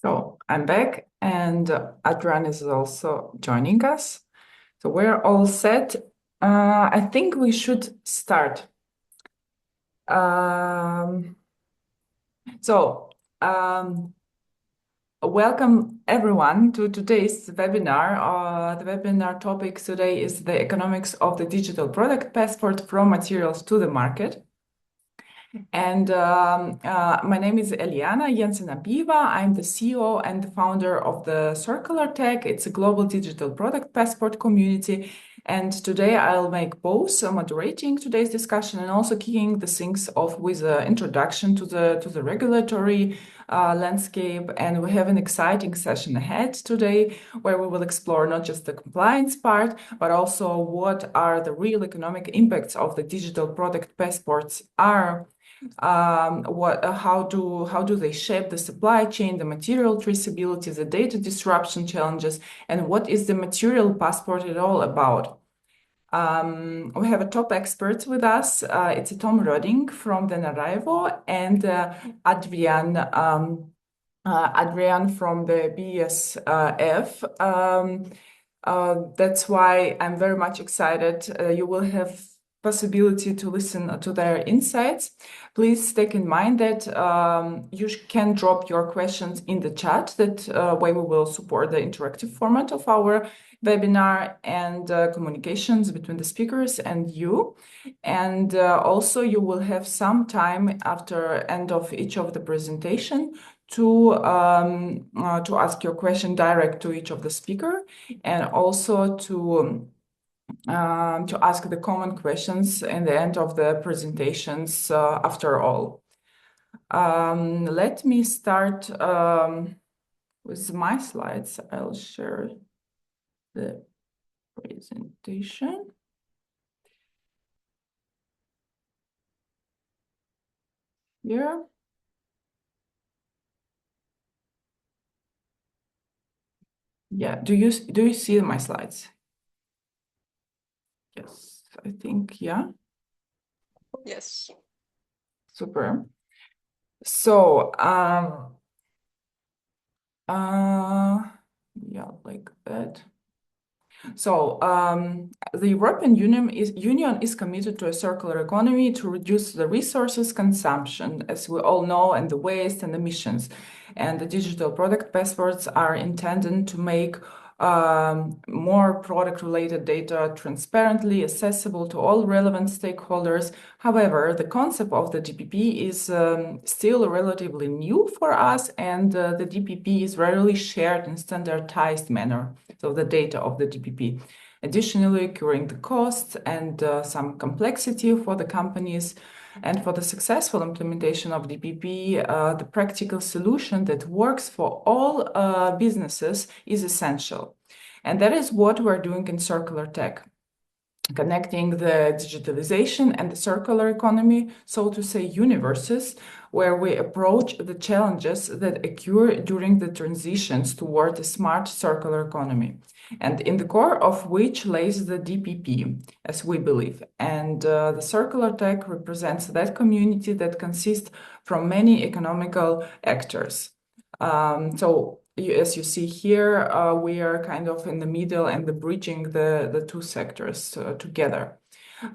So I'm back, and Adrian is also joining us. So we're all set. I think we should start. Um, so, um, Welcome everyone to today's webinar. The webinar topic today is the economics of the digital product passport from materials to the market. And my name is Elliana Jensen-Abieva. I'm the CEO and the founder of the CircularTech. It's a global digital product passport community. And today I'll make both moderating today's discussion and also kicking the things off with an introduction to the regulatory landscape. And we have an exciting session ahead today where we will explore not just the compliance part, but also what are the real economic impacts of the digital product passports are. How do they shape the supply chain, the material traceability, the data disruption challenges, and what is the material passport at all about? We have a top experts with us. It's Tom Roedding from the Narravero and Adrian from the BASF. That's why I'm very much excited. You will have possibility to listen to their insights. Please take in mind that you can drop your questions in the chat. That way we will support the interactive format of our webinar and communications between the speakers and you. And also you will have some time after end of each of the presentation to ask your question direct to each of the speaker, and also to ask the common questions in the end of the presentations after all. Let me start with my slides. I'll share the presentation. Here. Yeah, do you see my slides? Yes, I think, yeah. Yes. Super. So, yeah, like that. So the European Union is committed to a circular economy to reduce the resources consumption, as we all know, and the waste and emissions. And the digital product passports are intended to make more product-related data transparently accessible to all relevant stakeholders. However, the concept of the DPP is still relatively new for us, and the DPP is rarely shared in standardized manner, so the data of the DPP. Additionally, occurring the costs and some complexity for the companies. And for the successful implementation of DPP, the practical solution that works for all businesses is essential. And that is what we're doing in CircularTech, connecting the digitalization and the circular economy, so to say, universes, where we approach the challenges that occur during the transitions toward a smart circular economy, and in the core of which lays the DPP, as we believe. And the CircularTech represents that community that consists from many economical actors. As you see here, we are kind of in the middle and bridging the two sectors together.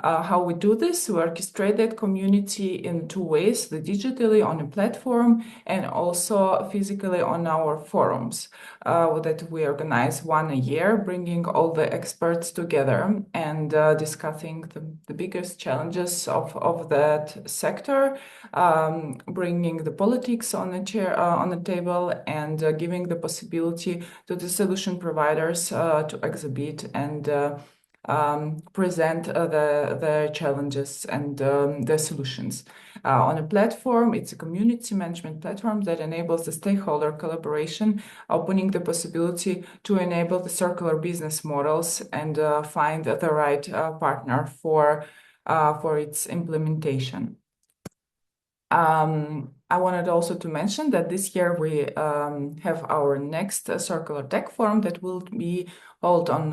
How we do this? We orchestrate that community in two ways: the digitally on a platform and also physically on our forums that we organize one a year, bringing all the experts together and discussing the biggest challenges of that sector, bringing the politics on the table, and giving the possibility to the solution providers to exhibit and present the challenges and the solutions. On a platform, it's a community management platform that enables the stakeholder collaboration, opening the possibility to enable the circular business models and find the right partner for its implementation. I wanted also to mention that this year we have our next CircularTech Forum that will be held on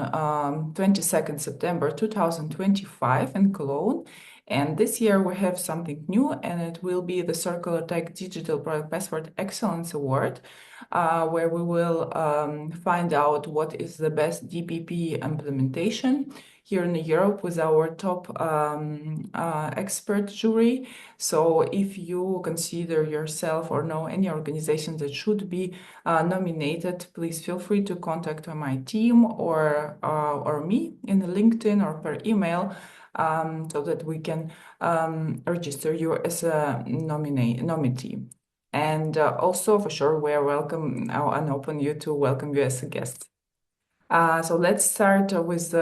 22nd September 2025 in Cologne. And this year we have something new, and it will be the CircularTech Digital Product Passport Excellence Award, where we will find out what is the best DPP implementation here in Europe with our top expert jury. So if you consider yourself or know any organization that should be nominated, please feel free to contact my team or me in LinkedIn or per email, so that we can register you as a nominee. And also, for sure, we are welcome and open you to welcome you as a guest. So let's start with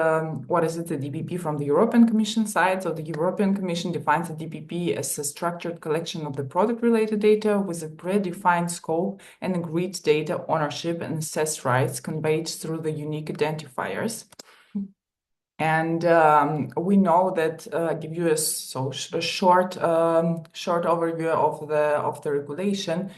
what is it, the DPP from the European Commission side. So the European Commission defines the DPP as a structured collection of the product-related data with a predefined scope and agreed data ownership and access rights conveyed through the unique identifiers. And we know that give you a short overview of the regulation.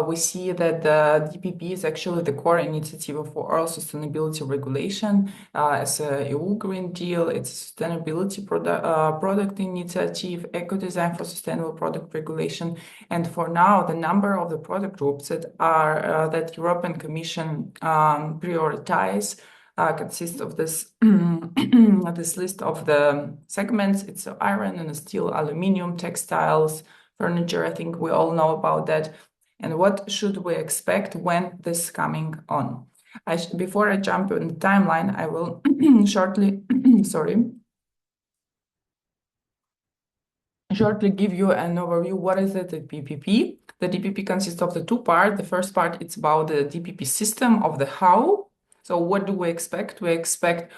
We see that the DPP is actually the core initiative for all sustainability regulation as a EU Green Deal. It's a sustainability product initiative, eco design for sustainable product regulation. And for now, the number of the product groups that are that European Commission prioritize consists of this this list of the segments. It's iron and steel, aluminium, textiles, furniture. I think we all know about that. And what should we expect when this is coming on? Before I jump in the timeline, I will shortly give you an overview. What is it, the DPP? The DPP consists of the two parts. The first part, it's about the DPP system of the how. So what do we expect? We expect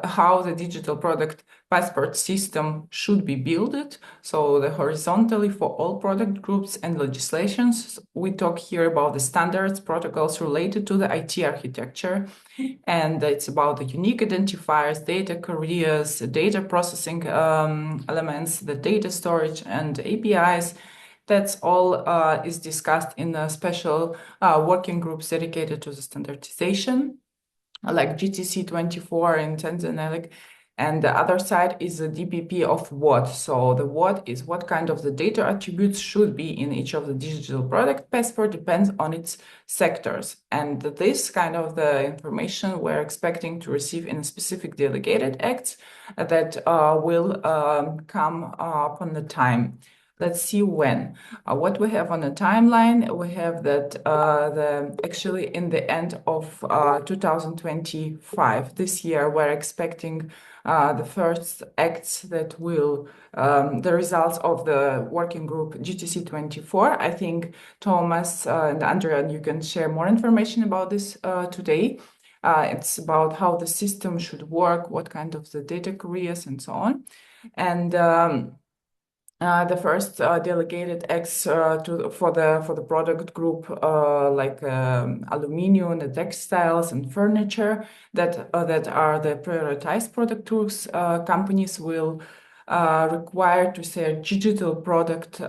how the digital product passport system should be built. So the horizontally for all product groups and legislations. We talk here about the standards, protocols related to the IT architecture. And it's about the unique identifiers, data carriers, data processing elements, the data storage and APIs. That's all is discussed in a special working groups dedicated to the standardization, like GTC 24 and Tanzania. And the other side is the DPP of what. So the what is what kind of the data attributes should be in each of the digital product passport depends on its sectors. And this kind of the information we're expecting to receive in specific delegated acts that will come upon the time. Let's see when. What we have on the timeline, we have that actually in the end of 2025, this year, we're expecting the first acts that will, the results of the working group GTC 24. I think Thomas and Andrea, you can share more information about this today. It's about how the system should work, what kind of the data carriers and so on. And the first delegated acts for the product group like aluminium, the textiles and furniture that are the prioritized product groups. Companies will require to share digital product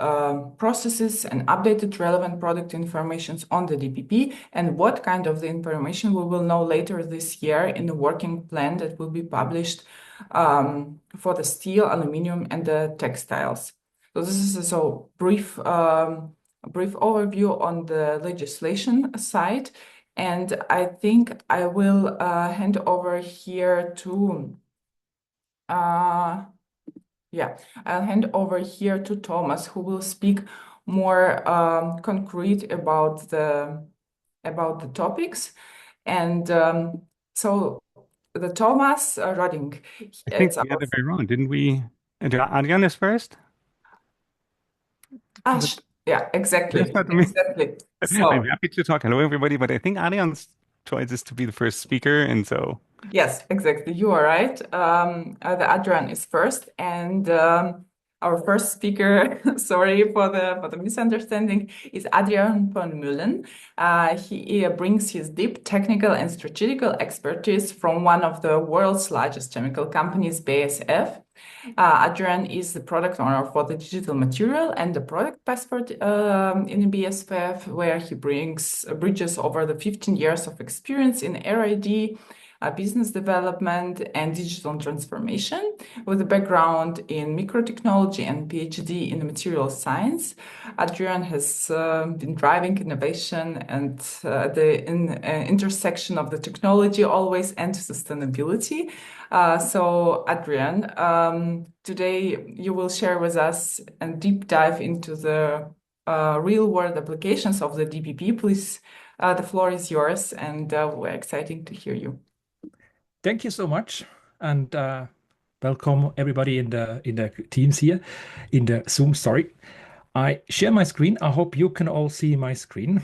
processes and updated relevant product information on the DPP, and what kind of the information we will know later this year in the working plan that will be published for the steel, aluminium, and the textiles. So this is a brief overview on the legislation side, and I think I will hand over here to I'll hand over here to Thomas, who will speak more concrete about the topics, and so the Thomas Roedding. I think we had it very wrong, didn't we? Adrian is first. Yeah, exactly. Exactly. So I'm happy to talk. Hello, everybody. But I think Adrian's choice is to be the first speaker, and so yes, exactly. You are right. The Adrian is first, and our first speaker, sorry for the misunderstanding, is Adrian von Mühlenen. He brings his deep technical and strategical expertise from one of the world's largest chemical companies, BASF. Adrian is the product owner for the digital material and the product passport in BASF, where he brings bridges over the 15 years of experience in R&D, business development, and digital transformation, with a background in microtechnology and PhD in material science. Adrian has been driving innovation and the intersection of the technology always and sustainability. So Adrian, today you will share with us a deep dive into the real-world applications of the DPP. Please, the floor is yours, and we're excited to hear you. Thank you so much, and welcome everybody in the Teams here, in the Zoom. Sorry, I share my screen. I hope you can all see my screen.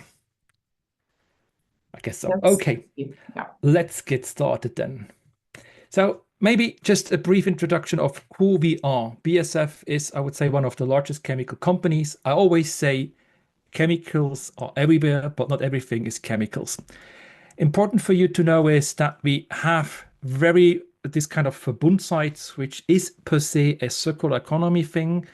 I guess so. Yes. Okay, yeah. Let's get started then. So maybe just a brief introduction of who we are. BASF is, I would say, one of the largest chemical companies. I always say chemicals are everywhere, but not everything is chemicals. Important for you to know is that we have this kind of Verbund sites, which is per se a circular economy thing.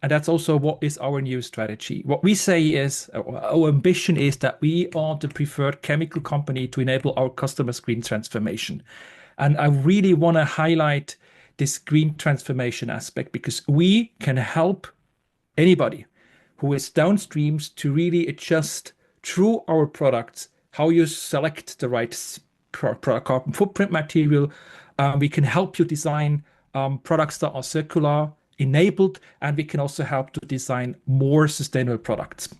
And that's also what is our new strategy. What we say is, our ambition is that we are the preferred chemical company to enable our customers' green transformation. And I really want to highlight this green transformation aspect because we can help anybody who is downstreams to really adjust through our products how you select the right carbon footprint material. We can help you design products that are circular enabled, and we can also help to design more sustainable products.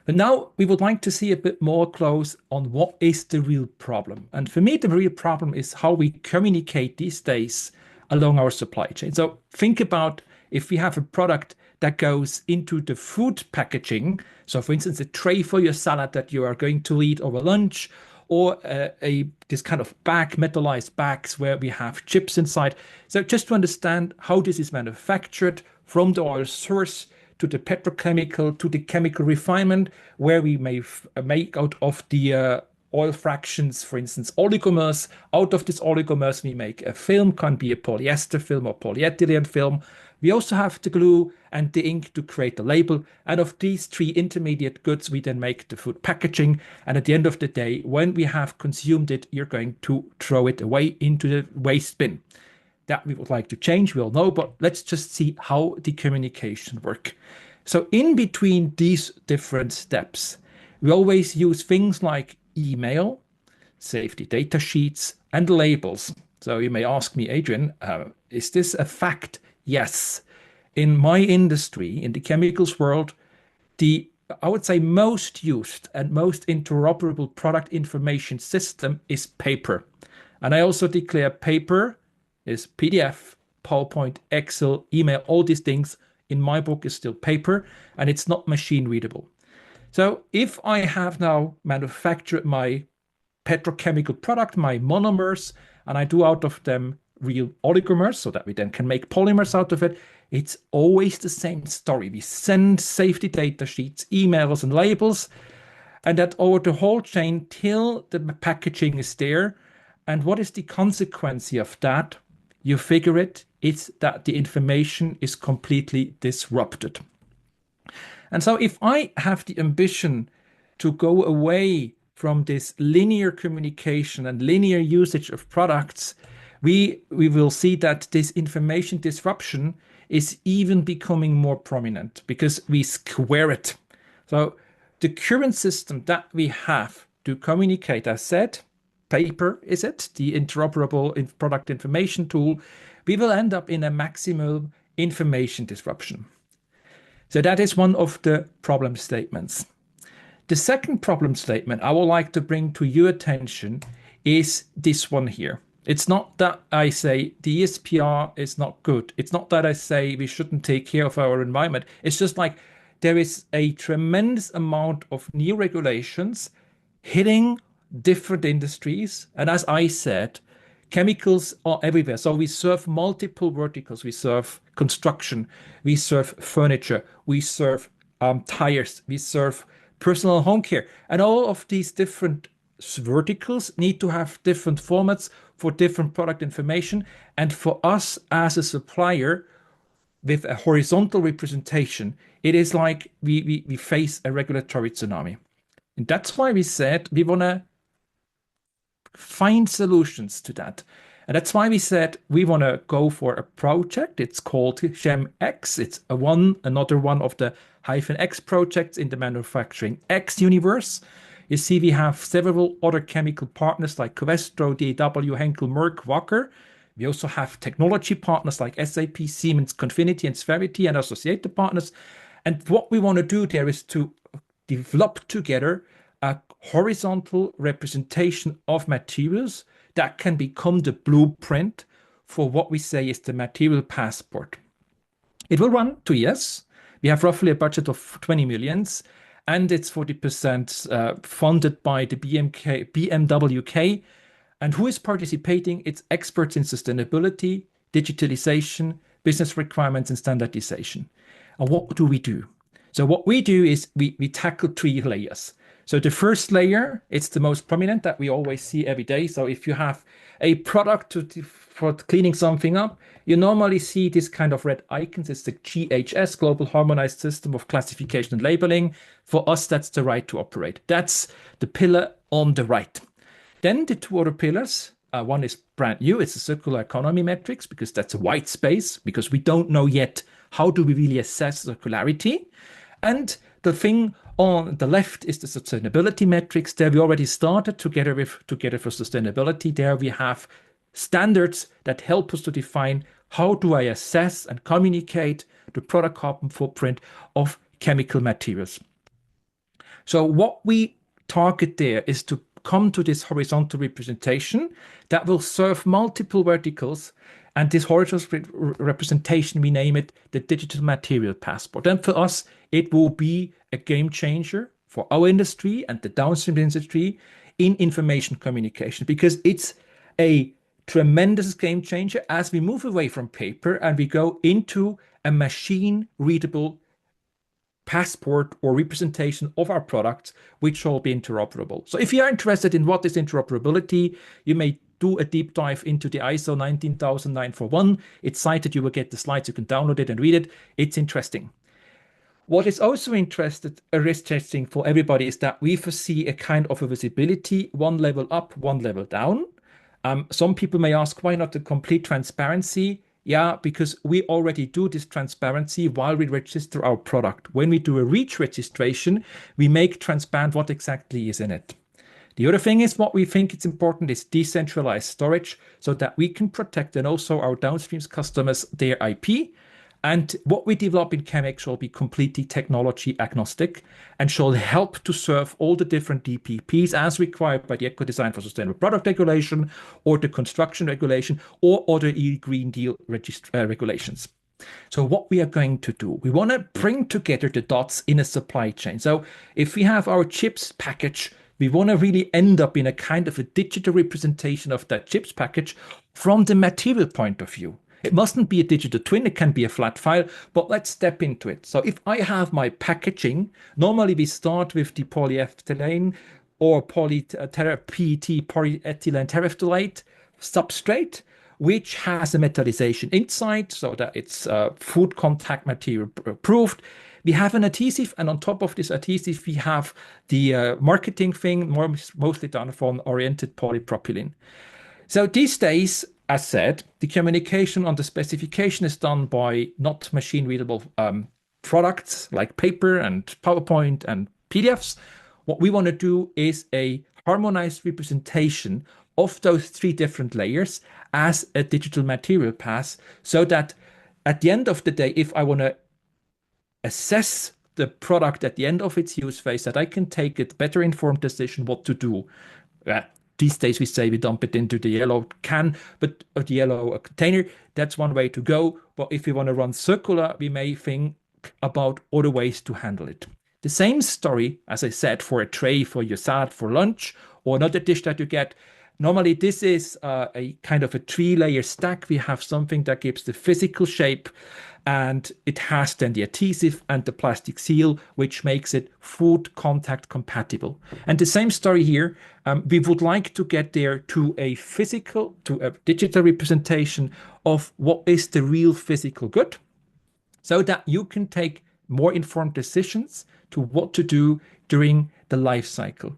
But now we would like to see a bit more close on what is the real problem. And for me, the real problem is how we communicate these days along our supply chain. So think about if we have a product that goes into the food packaging. So for instance, a tray for your salad that you are going to eat over lunch, or this kind of metallized bags where we have chips inside. So just to understand how this is manufactured from the oil source to the petrochemical to the chemical refinement, where we may make out of the oil fractions, for instance, oligomers. Out of this oligomers, we make a film, can be a polyester film or polyethylene film. We also have the glue and the ink to create the label. And of these three intermediate goods, we then make the food packaging. And at the end of the day, when we have consumed it, you're going to throw it away into the waste bin. That we would like to change, we all know, but let's just see how the communication work. So in between these different steps, we always use things like email, safety data sheets, and labels. So you may ask me, Adrian, is this a fact? Yes. In my industry, in the chemicals world, I would say most used and most interoperable product information system is paper. And I also declare paper is PDF, PowerPoint, Excel, email, all these things in my book is still paper and it's not machine readable. So if I have now manufactured my petrochemical product, my monomers, and I do out of them real oligomers so that we then can make polymers out of it, it's always the same story. We send safety data sheets, emails, and labels, and that over the whole chain till the packaging is there. And what is the consequence of that? You figure it's that the information is completely disrupted. And so if I have the ambition to go away from this linear communication and linear usage of products, we will see that this information disruption is even becoming more prominent because we square it. So the current system that we have to communicate, as said, paper is it, the interoperable product information tool, we will end up in a maximal information disruption. So that is one of the problem statements. The second problem statement I would like to bring to your attention is this one here. It's not that I say the ESPR is not good. It's not that I say we shouldn't take care of our environment. It's just like there is a tremendous amount of new regulations hitting different industries. And as I said, chemicals are everywhere. So we serve multiple verticals. We serve construction, we serve furniture, we serve tires, we serve personal home care. And all of these different verticals need to have different formats for different product information. And for us as a supplier with a horizontal representation, it is like we face a regulatory tsunami. And that's why we said we want to find solutions to that. And that's why we said we want to go for a project. It's called GEM-X. It's another one of the -X projects in the manufacturing X universe. You see, we have several other chemical partners like Covestro, DAW, Henkel, Merck, Wacker. We also have technology partners like SAP, Siemens, Confinity, and Sverity, and associated partners. And what we want to do there is to develop together a horizontal representation of materials that can become the blueprint for what we say is the material passport. It will run 2 years. We have roughly a budget of 20 millions, and it's 40% funded by the BMWK. And who is participating? It's experts in sustainability, digitalization, business requirements, and standardization. And what do we do? So what we do is we tackle 3 layers. So the first layer, it's the most prominent that we always see every day. So if you have a product for cleaning something up, you normally see this kind of red icons. It's the GHS, Global Harmonized System of Classification and Labeling. For us, that's the right to operate. That's the pillar on the right. Then the 2 other pillars, one is brand new. It's the circular economy metrics, because that's a white space, because we don't know yet how do we really assess circularity. And the thing on the left is the sustainability metrics. There we already started Together for Sustainability. There we have standards that help us to define how do I assess and communicate the product carbon footprint of chemical materials. So what we target there is to come to this horizontal representation that will serve multiple verticals. And this horizontal representation, we name it the digital material passport. And for us, it will be a game changer for our industry and the downstream industry in information communication, because it's a tremendous game changer as we move away from paper and we go into a machine readable passport or representation of our products, which will be interoperable. So if you are interested in what is interoperability, you may do a deep dive into the ISO 19941. It's cited. You will get the slides. You can download it and read it. It's interesting. What is also interesting for everybody is that we foresee a kind of a visibility, 1 level up, 1 level down. Some people may ask, why not the complete transparency? Yeah, because we already do this transparency while we register our product. When we do a REACH registration, we make transparent what exactly is in it. The other thing is what we think it's important is decentralized storage so that we can protect and also our downstream customers, their IP. And what we develop in ChemX shall be completely technology agnostic and shall help to serve all the different DPPs as required by the Eco Design for Sustainable Product Regulation or the Construction Regulation or other Green Deal regulations. So what we are going to do, we want to bring together the dots in a supply chain. So if we have our chips package, we want to really end up in a kind of a digital representation of that chips package from the material point of view. It mustn't be a digital twin, it can be a flat file, but let's step into it. So if I have my packaging, normally we start with the polyethylene or PET, polyethylene terephthalate substrate, which has a metallization inside so that it's food contact material approved. We have an adhesive, and on top of this adhesive, we have the marketing thing, mostly done from oriented polypropylene. So these days, as said, the communication on the specification is done by not machine-readable products like paper and PowerPoint and PDFs. What we want to do is a harmonized representation of those 3 different layers as a digital material pass, so that at the end of the day, if I want to assess the product at the end of its use phase, that I can take a better informed decision what to do. These days we say we dump it into the yellow can, but the yellow container. That's one way to go. But if we want to run circular, we may think about other ways to handle it. The same story, as I said, for a tray for your salad for lunch or another dish that you get. Normally, this is a kind of a 3-layer stack. We have something that gives the physical shape, and it has then the adhesive and the plastic seal, which makes it food contact compatible. And the same story here. We would like to get there to a digital representation of what is the real physical good, so that you can take more informed decisions to what to do during the life cycle.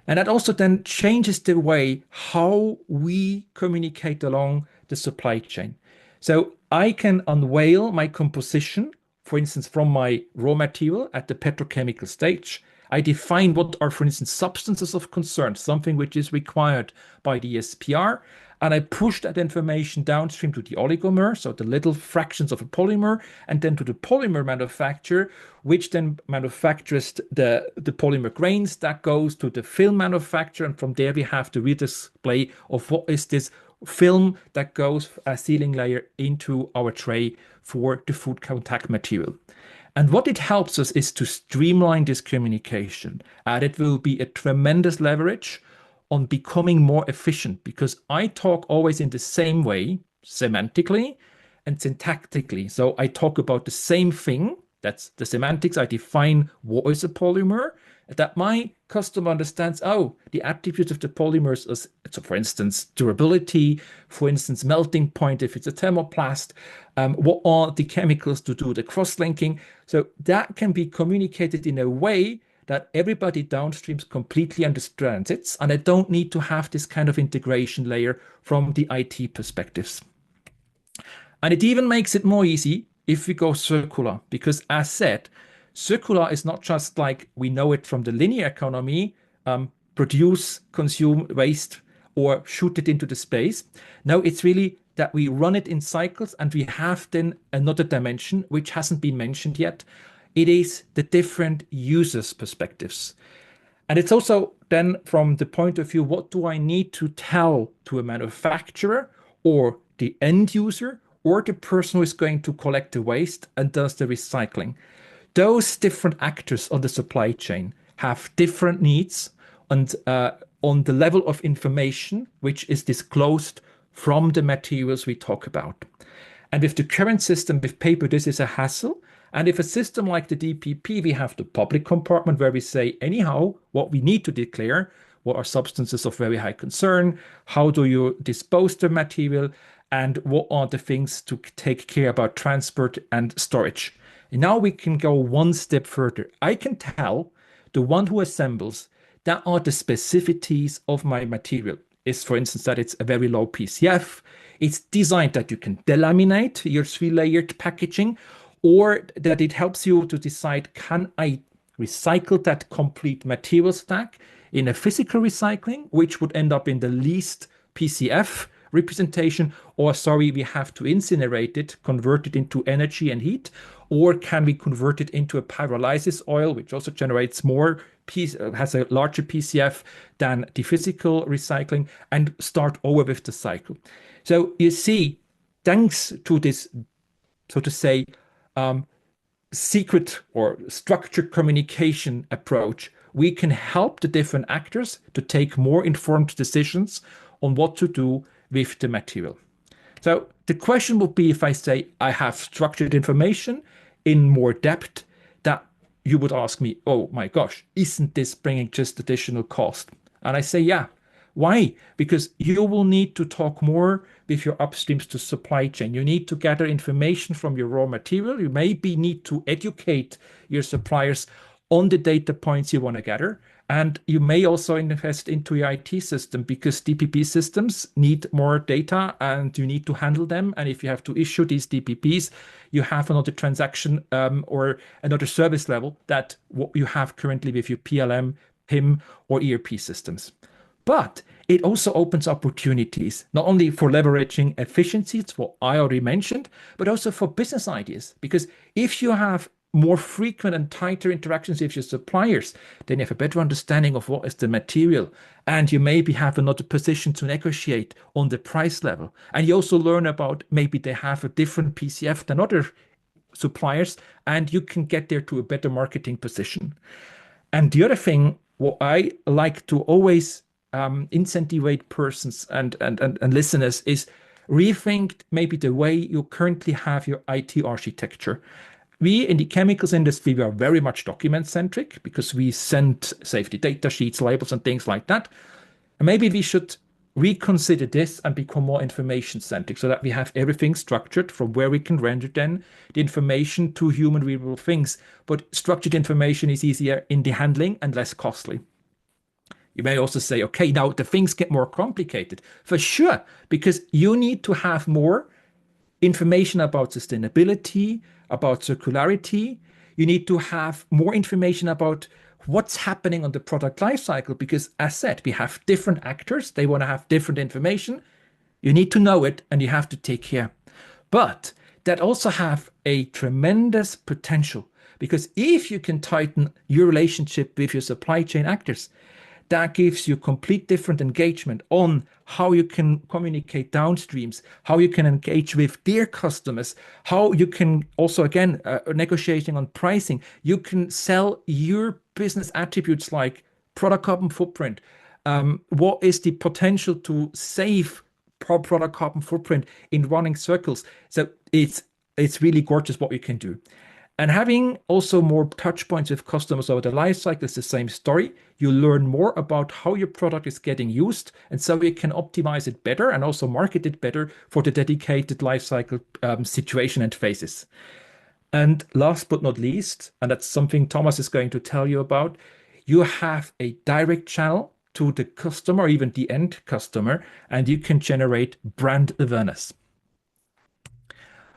And that also then changes the way how we communicate along the supply chain. So I can unveil my composition, for instance, from my raw material at the petrochemical stage. I define what are, for instance, substances of concern, something which is required by the SPR, and I push that information downstream to the oligomer, so the little fractions of a polymer, and then to the polymer manufacturer, which then manufactures the polymer grains. That goes to the film manufacturer, and from there we have the real display of what is this film that goes a sealing layer into our tray for the food contact material. And what it helps us is to streamline this communication, and it will be a tremendous leverage on becoming more efficient, because I talk always in the same way, semantically and syntactically. So I talk about the same thing. That's the semantics. I define what is a polymer, that my customer understands, oh, the attributes of the polymers is, so for instance, durability, for instance, melting point, if it's a thermoplast, what are the chemicals to do the cross-linking. So that can be communicated in a way that everybody downstream completely understands it, and I don't need to have this kind of integration layer from the IT perspectives. And it even makes it more easy if we go circular, because as said, circular is not just like we know it from the linear economy, produce, consume, waste, or shoot it into the space. No, it's really that we run it in cycles, and we have then another dimension which hasn't been mentioned yet. It is the different users' perspectives. And it's also then from the point of view, what do I need to tell to a manufacturer or the end user or the person who is going to collect the waste and does the recycling? Those different actors on the supply chain have different needs, and on the level of information which is disclosed from the materials we talk about. And with the current system with paper, this is a hassle. And if a system like the DPP, we have the public compartment where we say, anyhow, what we need to declare, what are substances of very high concern, how do you dispose the material, and what are the things to take care about transport and storage. And now we can go one step further. I can tell the one who assembles that are the specificities of my material. Is, for instance, that it's a very low PCF. It's designed that you can delaminate your 3-layered packaging, or that it helps you to decide, can I recycle that complete material stack in a physical recycling, which would end up in the least PCF representation, or sorry, we have to incinerate it, convert it into energy and heat, or can we convert it into a pyrolysis oil, which also generates more, has a larger PCF than the physical recycling, and start over with the cycle. So you see, thanks to this, so to say, secret or structured communication approach, we can help the different actors to take more informed decisions on what to do with the material. So the question would be, if I say I have structured information in more depth, that you would ask me, oh my gosh, isn't this bringing just additional cost? And I say, yeah. Why? Because you will need to talk more with your upstreams to supply chain. You need to gather information from your raw material. You maybe need to educate your suppliers on the data points you want to gather. And you may also invest into your IT system, because DPP systems need more data and you need to handle them. And if you have to issue these DPPs, you have another transaction or another service level that what you have currently with your PLM, PIM, or ERP systems. But it also opens opportunities, not only for leveraging efficiencies, what I already mentioned, but also for business ideas. Because if you have more frequent and tighter interactions with your suppliers, then you have a better understanding of what is the material. And you maybe have another position to negotiate on the price level. And you also learn about maybe they have a different PCF than other suppliers, and you can get there to a better marketing position. And the other thing, what I like to always incentivate persons and listeners is rethink maybe the way you currently have your IT architecture. We in the chemicals industry, we are very much document centric because we send safety data sheets, labels, and things like that. And maybe we should reconsider this and become more information centric so that we have everything structured from where we can render then the information to human readable things. But structured information is easier in the handling and less costly. You may also say, okay, now the things get more complicated. For sure, because you need to have more information about sustainability, about circularity. You need to have more information about what's happening on the product lifecycle, because as said, we have different actors. They want to have different information. You need to know it and you have to take care. But that also have a tremendous potential, because if you can tighten your relationship with your supply chain actors, that gives you complete different engagement on how you can communicate downstreams, how you can engage with their customers, how you can also, again, negotiating on pricing. You can sell your business attributes like product carbon footprint. What is the potential to save product carbon footprint in running circles? So it's really gorgeous what you can do. And having also more touch points with customers over the life cycle is the same story. You learn more about how your product is getting used, and so you can optimize it better and also market it better for the dedicated life cycle situation and phases. And last but not least, and that's something Thomas is going to tell you about, you have a direct channel to the customer, or even the end customer, and you can generate brand awareness.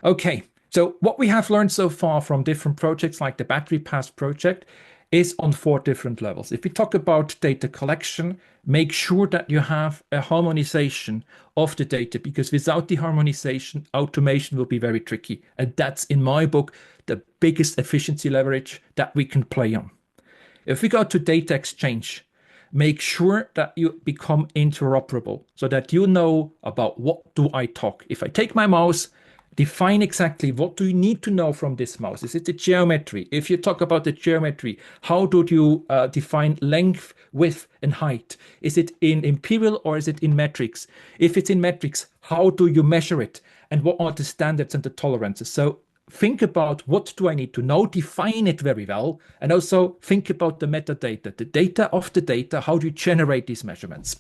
Okay. So what we have learned so far from different projects like the Battery Pass project is on 4 different levels. If we talk about data collection, make sure that you have a harmonization of the data, because without the harmonization, automation will be very tricky. And that's, in my book, the biggest efficiency leverage that we can play on. If we go to data exchange, make sure that you become interoperable so that you know about what do I talk. If I take my mouse, define exactly what do you need to know from this mouse. Is it the geometry? If you talk about the geometry, how do you define length, width, and height? Is it in imperial or is it in metrics? If it's in metrics, how do you measure it? And what are the standards and the tolerances? So think about what do I need to know, define it very well, and also think about the metadata, the data of the data, how do you generate these measurements?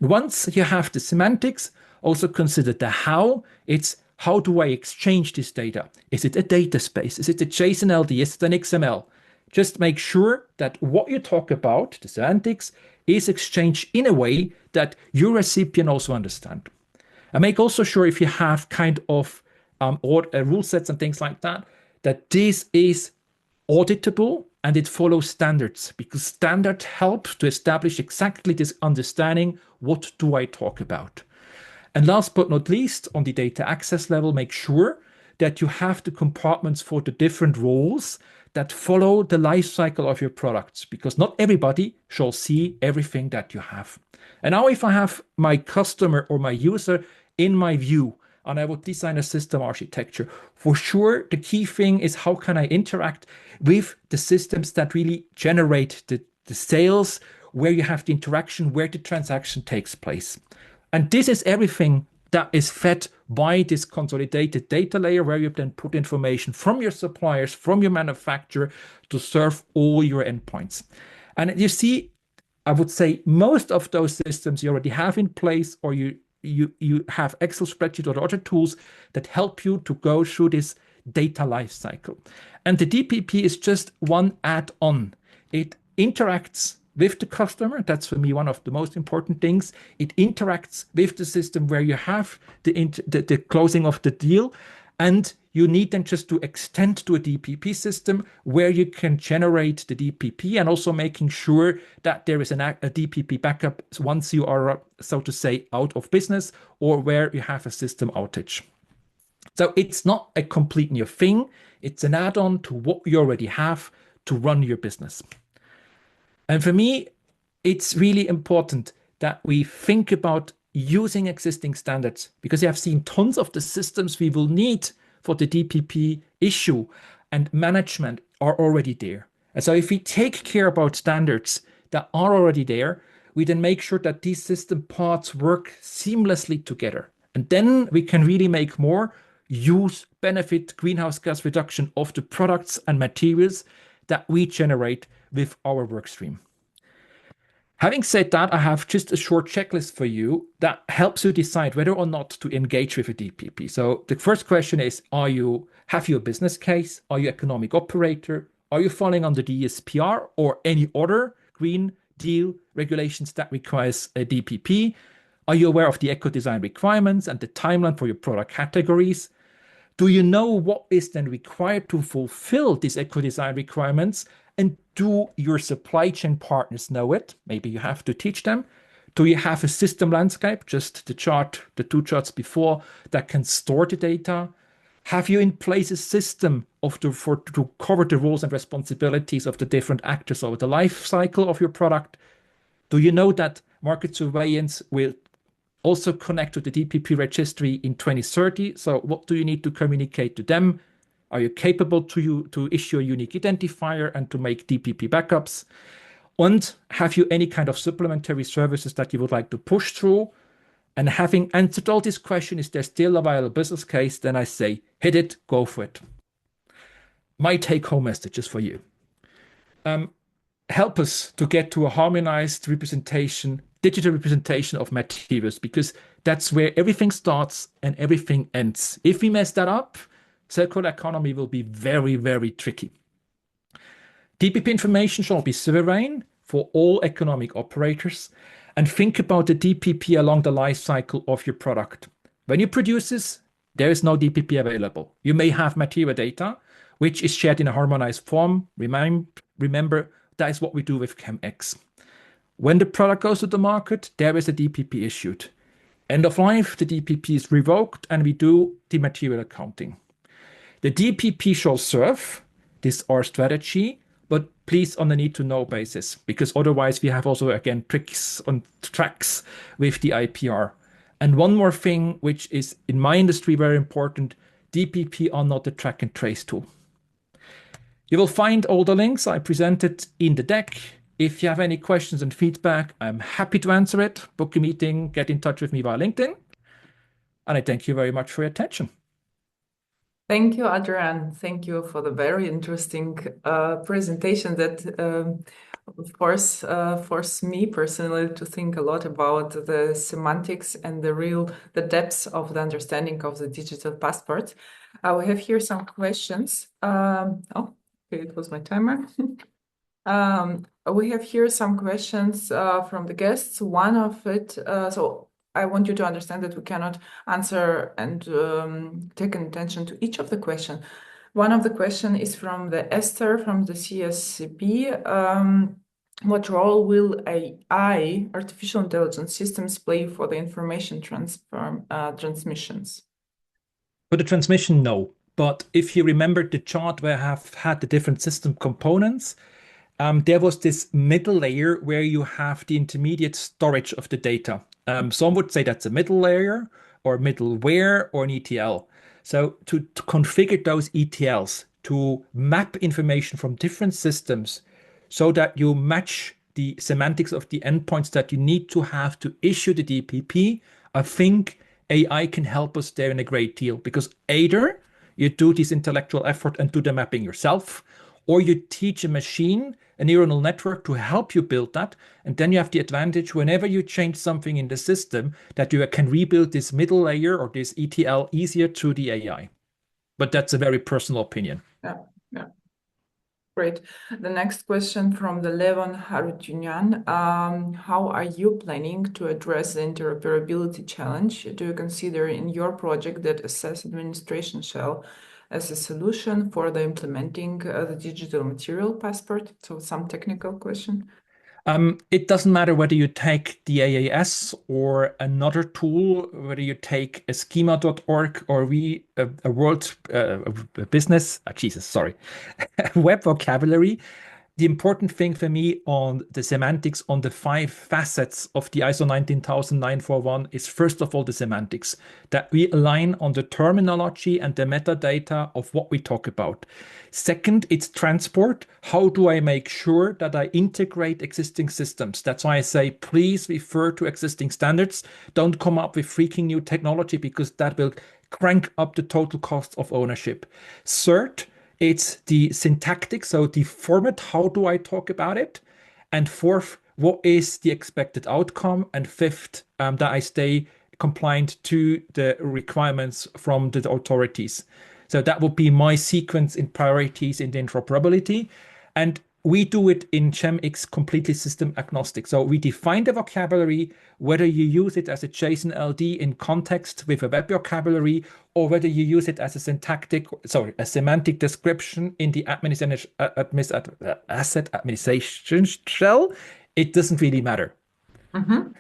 Once you have the semantics, also consider the how. It's how do I exchange this data? Is it a data space? Is it a JSON LD? Is it an XML? Just make sure that what you talk about, the semantics, is exchanged in a way that your recipient also understands. And make also sure, if you have kind of rule sets and things like that, that this is auditable and it follows standards, because standards help to establish exactly this understanding. What do I talk about? And last but not least, on the data access level, make sure that you have the compartments for the different roles that follow the life cycle of your products, because not everybody shall see everything that you have. And now if I have my customer or my user in my view, and I would design a system architecture, for sure, the key thing is how can I interact with the systems that really generate the sales, where you have the interaction, where the transaction takes place. And this is everything that is fed by this consolidated data layer, where you then put information from your suppliers, from your manufacturer, to serve all your endpoints. And you see, I would say most of those systems you already have in place, or you have Excel spreadsheet or other tools that help you to go through this data lifecycle. And the DPP is just one add-on. It interacts with the customer. That's for me one of the most important things. It interacts with the system where you have the closing of the deal, and you need then just to extend to a DPP system where you can generate the DPP, and also making sure that there is a DPP backup once you are, so to say, out of business, or where you have a system outage. So it's not a complete new thing. It's an add-on to what you already have to run your business. And for me, it's really important that we think about using existing standards, because you have seen tons of the systems we will need for the DPP issue and management are already there. And so if we take care about standards that are already there, we then make sure that these system parts work seamlessly together. And then we can really make more use, benefit, greenhouse gas reduction of the products and materials that we generate with our work stream. Having said that, I have just a short checklist for you that helps you decide whether or not to engage with a DPP. So the first question is, have you a business case? Are you an economic operator? Are you falling under the ESPR or any other green deal regulations that requires a DPP? Are you aware of the eco design requirements and the timeline for your product categories? Do you know what is then required to fulfill these eco design requirements? And do your supply chain partners know it? Maybe you have to teach them. Do you have a system landscape, just the chart, the two charts before, that can store the data? Have you in place a system to cover the roles and responsibilities of the different actors over the life cycle of your product? Do you know that market surveillance will also connect to the DPP registry in 2030? So what do you need to communicate to them? Are you capable to issue a unique identifier and to make DPP backups? And have you any kind of supplementary services that you would like to push through? And having answered all these questions, is there still a viable business case? Then I say, hit it, go for it. My take-home message is for you. Help us to get to a harmonized representation, digital representation of materials, because that's where everything starts and everything ends. If we mess that up, circular economy will be very, very tricky. DPP information shall be sovereign for all economic operators, and think about the DPP along the life cycle of your product. When you produce this, there is no DPP available. You may have material data, which is shared in a harmonized form. Remember, that is what we do with Catena-X. When the product goes to the market, there is a DPP issued. End of life, the DPP is revoked, and we do the material accounting. The DPP shall serve, this our strategy, but please on a need-to-know basis, because otherwise we have also, again, tricks on tracks with the IPR. And one more thing, which is in my industry very important, DPP are not a track and trace tool. You will find all the links I presented in the deck. If you have any questions and feedback, I'm happy to answer it. Book a meeting, get in touch with me via LinkedIn. And I thank you very much for your attention. Thank you, Adrian. Thank you for the very interesting presentation that, of course, forced me personally to think a lot about the semantics and the depths of the understanding of the digital passport. We have here some questions. Okay, it was my timer. We have here some questions from the guests. One of it, so I want you to understand that we cannot answer and take attention to each of the questions. One of the questions is from the Esther from the CSCP. What role will AI, artificial intelligence systems, play for the information transmissions? For the transmission, no. But if you remember the chart where I have had the different system components, there was this middle layer where you have the intermediate storage of the data. Some would say that's a middle layer or middleware or an ETL. So to configure those ETLs, to map information from different systems so that you match the semantics of the endpoints that you need to have to issue the DPP, I think AI can help us there in a great deal, because either you do this intellectual effort and do the mapping yourself, or you teach a machine, a neural network, to help you build that. And then you have the advantage whenever you change something in the system that you can rebuild this middle layer or this ETL easier through the AI. But that's a very personal opinion. Yeah. Great. The next question from the Levon Harutunian. How are you planning to address the interoperability challenge? Do you consider in your project that assess administration shall as a solution for the implementing the digital material passport? So some technical question. It doesn't matter whether you take the AAS or another tool, whether you take a schema.org or a world business, web vocabulary. The important thing for me on the semantics on the 5 facets of the ISO 19941 is, first of all, the semantics, that we align on the terminology and the metadata of what we talk about. Second, it's transport. How do I make sure that I integrate existing systems? That's why I say, please refer to existing standards. Don't come up with freaking new technology, because that will crank up the total cost of ownership. Third, it's the syntactic, so the format, how do I talk about it? And fourth, what is the expected outcome? And fifth, that I stay compliant to the requirements from the authorities. So that would be my sequence in priorities in the interoperability. And we do it in GEMX completely system agnostic. So we define the vocabulary, whether you use it as a JSON LD in context with a web vocabulary, or whether you use it as a semantic description in the asset administration shell. It doesn't really matter. Mm-hmm.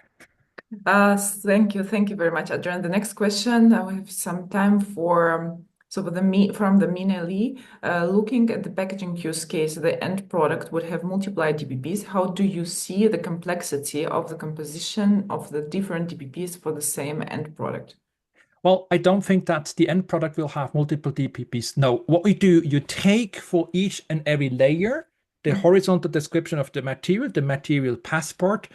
Thank you very much, Adrian. The next question, we have some time for from the Minelli, looking at the packaging use case, the end product would have multiplied DPPs. How do you see the complexity of the composition of the different DPPs for the same end product? Well, I don't think that the end product will have multiple DPPs. No, what we do, you take for each and every layer the horizontal description of the material passport,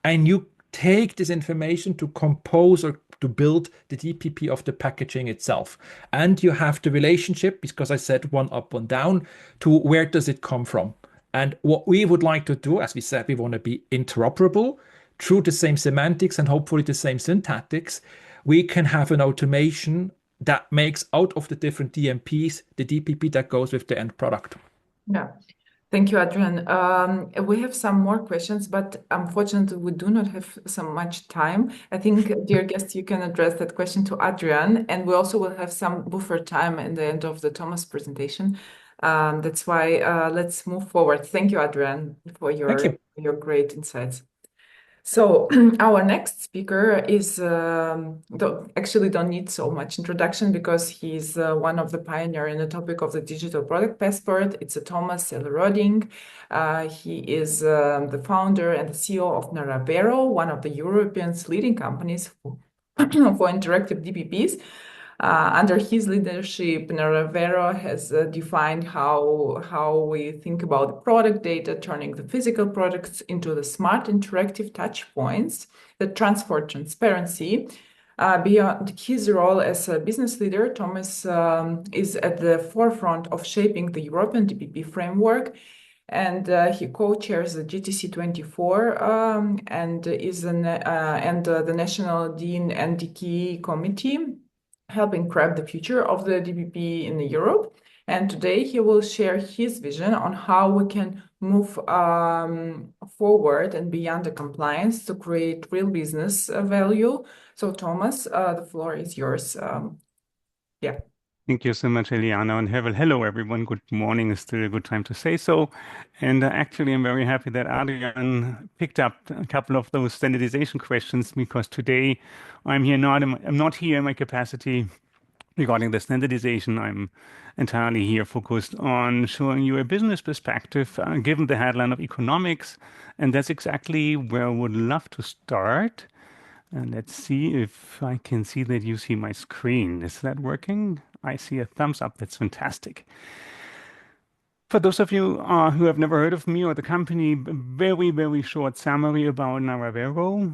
and you take this information to compose or to build the DPP of the packaging itself. And you have the relationship, because I said one up, one down, to where does it come from. And what we would like to do, as we said, we want to be interoperable through the same semantics and hopefully the same syntactics. We can have an automation that makes out of the different DMPs the DPP that goes with the end product. Yeah. Thank you, Adrian. We have some more questions, but unfortunately, we do not have so much time. I think, dear guests, you can address that question to Adrian, and we also will have some buffer time in the end of the Thomas presentation. That's why let's move forward. Thank you, Adrian, for your great insights. So our next speaker is actually don't need so much introduction because he's one of the pioneers in the topic of the digital product passport. It's a Thomas Roedding. He is the founder and the CEO of Narravero, one of the European's leading companies for interactive DPPs. Under his leadership, Narravero has defined how we think about the product data, turning the physical products into the smart interactive touch points that transfer transparency. Beyond his role as a business leader, Thomas is at the forefront of shaping the European DPP framework, and he co-chairs the GTC 24 and is the National Dean NDK committee, helping craft the future of the DPP in Europe. And today he will share his vision on how we can move forward and beyond the compliance to create real business value. So Thomas, the floor is yours. Yeah. Thank you so much, Elliana, and hello, everyone. Good morning. It's still a good time to say so. And actually, I'm very happy that Adrian picked up a couple of those standardization questions, because today I'm not here in my capacity regarding the standardization. I'm entirely here focused on showing you a business perspective, given the headline of economics. And that's exactly where I would love to start. And let's see if I can see that you see my screen. Is that working? I see a thumbs up. That's fantastic. For those of you who have never heard of me or the company, very, very short summary about Narravero.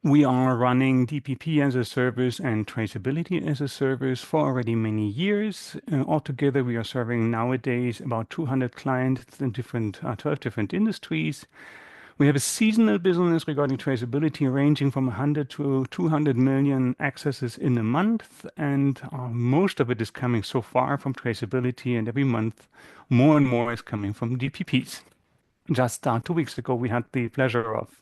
We are running DPP as a service and traceability as a service for already many years. Altogether, we are serving nowadays about 200 clients in 12 different industries. We have a seasonal business regarding traceability ranging from 100 to 200 million accesses in a month. And most of it is coming so far from traceability. And every month, more and more is coming from DPPs. Just 2 weeks ago, we had the pleasure of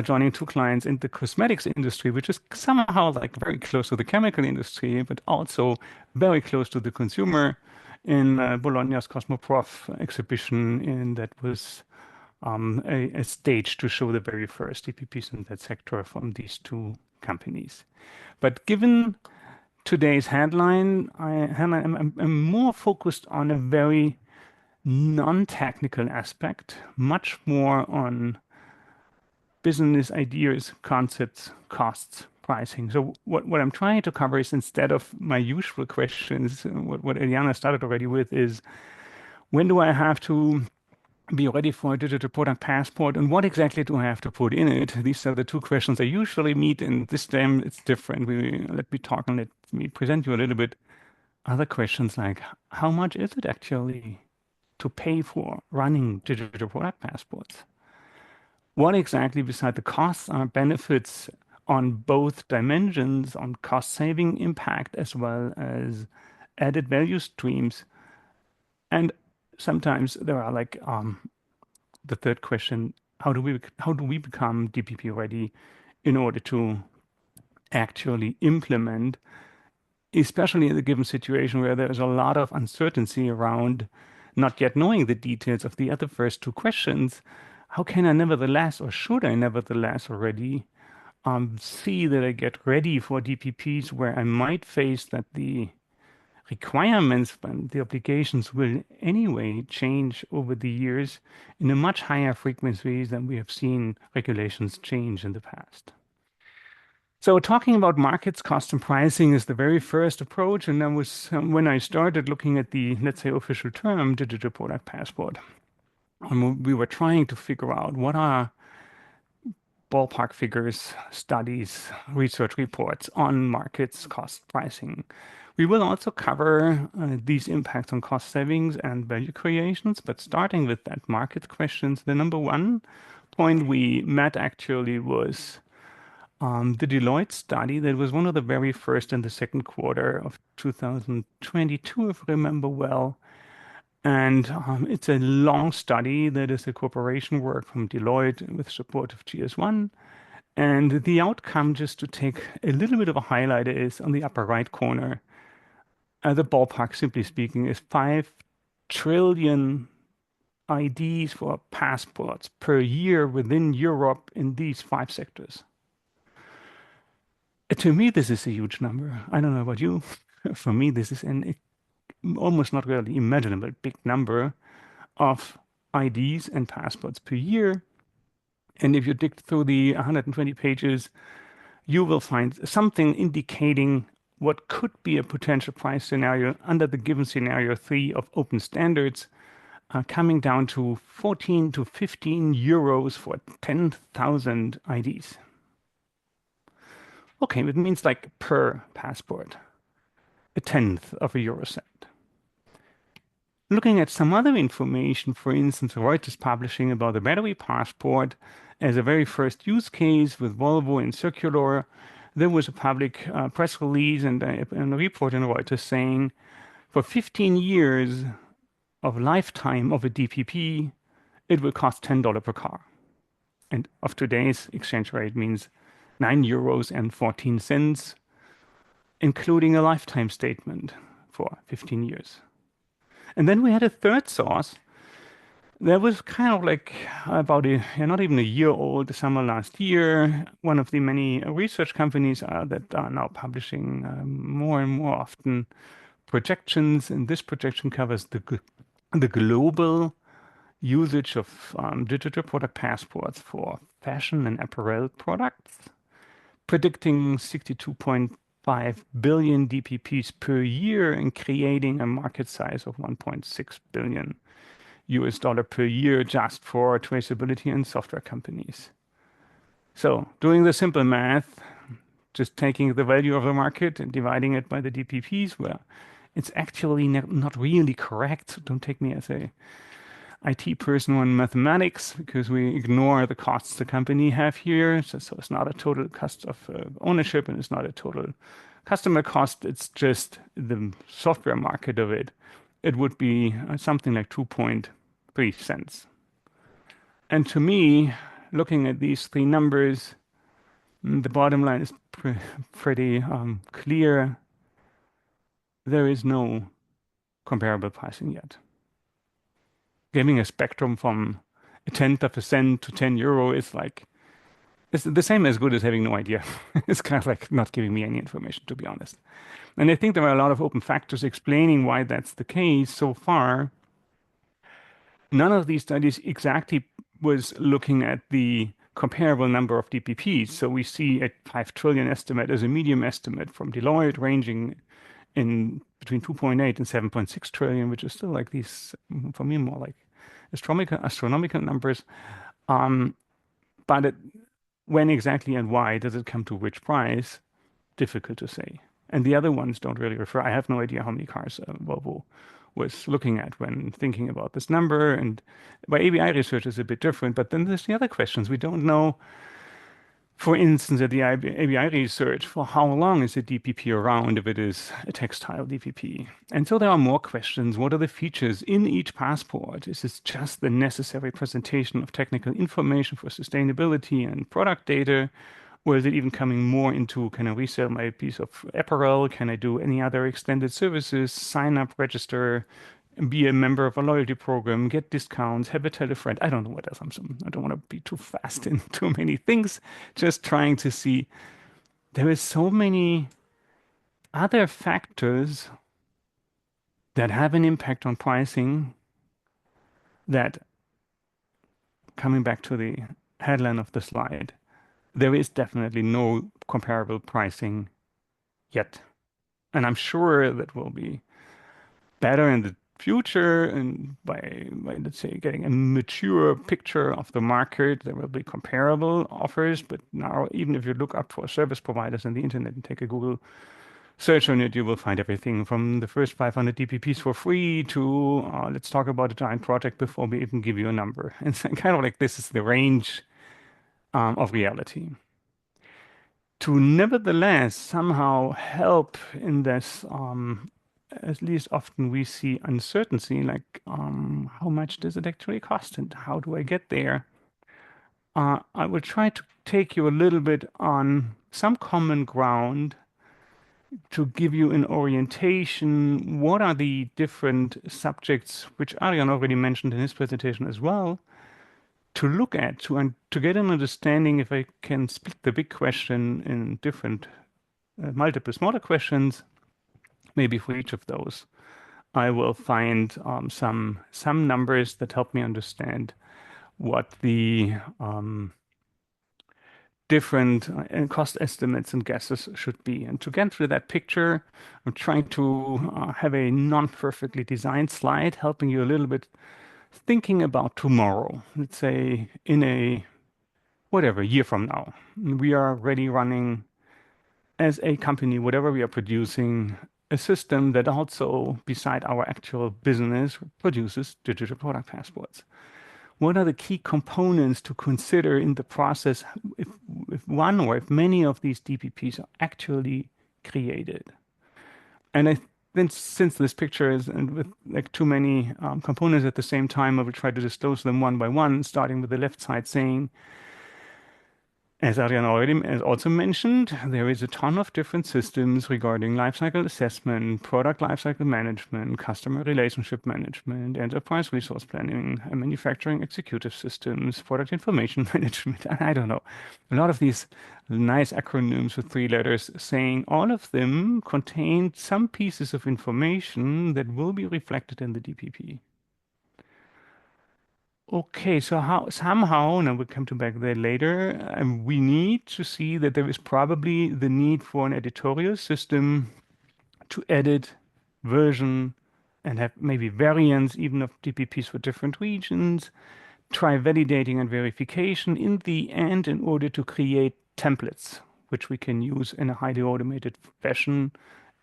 joining 2 clients in the cosmetics industry, which is somehow like very close to the chemical industry, but also very close to the consumer, in Bologna's Cosmoprof exhibition. And that was a stage to show the very first DPPs in that sector from these 2 companies. But given today's headline, I'm more focused on a very non-technical aspect, much more on business ideas, concepts, costs, pricing. So what I'm trying to cover is, instead of my usual questions, what Elliana started already with, is when do I have to be ready for a digital product passport, and what exactly do I have to put in it? These are the 2 questions I usually meet, and this time it's different. Let me talk and let me present you a little bit other questions, like how much is it actually to pay for running digital product passports? What exactly, beside the costs, are benefits on both dimensions, on cost saving impact as well as added value streams? And sometimes there are like the third question, how do we become DPP ready in order to actually implement, especially in the given situation where there is a lot of uncertainty around not yet knowing the details of the other first two questions. How can I nevertheless, or should I nevertheless already see that I get ready for DPPs where I might face that the requirements and the obligations will anyway change over the years in a much higher frequency than we have seen regulations change in the past. So talking about markets, cost, and pricing is the very first approach. And that was when I started looking at the, let's say, official term, digital product passport. We were trying to figure out what are ballpark figures, studies, research reports on markets, cost, pricing. We will also cover these impacts on cost savings and value creations, but starting with that market questions, the number one point we met actually was the Deloitte study that was one of the very first in the second quarter of 2022, if I remember well. And it's a long study that is a cooperation work from Deloitte with support of GS1. And the outcome, just to take a little bit of a highlight, is on the upper right corner. The ballpark, simply speaking, is 5 trillion IDs for passports per year within Europe in these 5 sectors. To me, this is a huge number. I don't know about you. For me, this is an almost not really imaginable big number of IDs and passports per year. And if you dig through the 120 pages, you will find something indicating what could be a potential price scenario under the given scenario 3 of open standards, coming down to 14 to 15 euros for 10,000 IDs. Okay, it means like per passport, a tenth of a euro cent. Looking at some other information, for instance, Reuters publishing about the battery passport as a very first use case with Volvo and Circular, there was a public press release and a report in Reuters saying for 15 years of lifetime of a DPP, it will cost $10 per car. And of today's exchange rate means 9.14 euros, including a lifetime statement for 15 years. And then we had a third source that was kind of like about not even a year old, summer last year. One of the many research companies that are now publishing more and more often projections. And this projection covers the global usage of digital product passports for fashion and apparel products, predicting 62.5 billion DPPs per year and creating a market size of 1.6 billion US dollar per year just for traceability and software companies. So doing the simple math, just taking the value of the market and dividing it by the DPPs, well, it's actually not really correct. So don't take me as a IT person on mathematics, because we ignore the costs the company have here. So it's not a total cost of ownership, and it's not a total customer cost. It's just the software market of it. It would be something like 2.3 cents. And to me, looking at these 3 numbers, the bottom line is pretty clear. There is no comparable pricing yet. Giving a spectrum from a tenth of a cent to 10 euro is like, it's the same as good as having no idea. It's kind of like not giving me any information, to be honest. And I think there are a lot of open factors explaining why that's the case so far. None of these studies exactly was looking at the comparable number of DPPs. So we see a 5 trillion estimate as a medium estimate from Deloitte, ranging in between 2.8 and 7.6 trillion, which is still like these, for me, more like astronomical numbers. But when exactly and why does it come to which price? Difficult to say. And the other ones don't really refer. I have no idea how many cars Volvo was looking at when thinking about this number. And by ABI research is a bit different. But then there's the other questions. We don't know For instance, at the ABI research, for how long is a DPP around if it is a textile DPP? And so there are more questions. What are the features in each passport? Is this just the necessary presentation of technical information for sustainability and product data? Or is it even coming more into, can I resell my piece of apparel? Can I do any other extended services, sign up, register, be a member of a loyalty program, get discounts, have a tell a friend? I don't know what else. I don't want to be too fast in too many things. Just trying to see. There is so many other factors that have an impact on pricing that, coming back to the headline of the slide, there is definitely no comparable pricing yet. And I'm sure that will be better in the future, and by let's say getting a mature picture of the market, there will be comparable offers. But now, even if you look up for service providers on the internet and take a Google search on it, you will find everything from the first 500 DPPs for free to let's talk about a giant project before we even give you a number. And kind of like this is the range of reality. To nevertheless somehow help in this, at least often we see uncertainty, like how much does it actually cost and how do I get there? I will try to take you a little bit on some common ground to give you an orientation. What are the different subjects, which Adrian already mentioned in his presentation as well, to look at, to get an understanding, if I can split the big question in different, multiple smaller questions, maybe for each of those, I will find some numbers that help me understand what the different cost estimates and guesses should be. And to get through that picture, I'm trying to have a non-perfectly designed slide, helping you a little bit thinking about tomorrow. Let's say in a year from now, we are already running as a company, whatever we are producing, a system that also, beside our actual business, produces digital product passports. What are the key components to consider in the process if one or if many of these DPPs are actually created? And since this picture is with like too many components at the same time, I will try to disclose them one by one, starting with the left side saying, as Adrian already also mentioned, there is a ton of different systems regarding lifecycle assessment, product lifecycle management, customer relationship management, enterprise resource planning, manufacturing executive systems, product information management. I don't know. A lot of these nice acronyms with 3 letters saying all of them contain some pieces of information that will be reflected in the DPP. Okay, so somehow, and we'll come to back there later, we need to see that there is probably the need for an editorial system to edit, version, and have maybe variants even of DPPs for different regions, try validating and verification in the end in order to create templates, which we can use in a highly automated fashion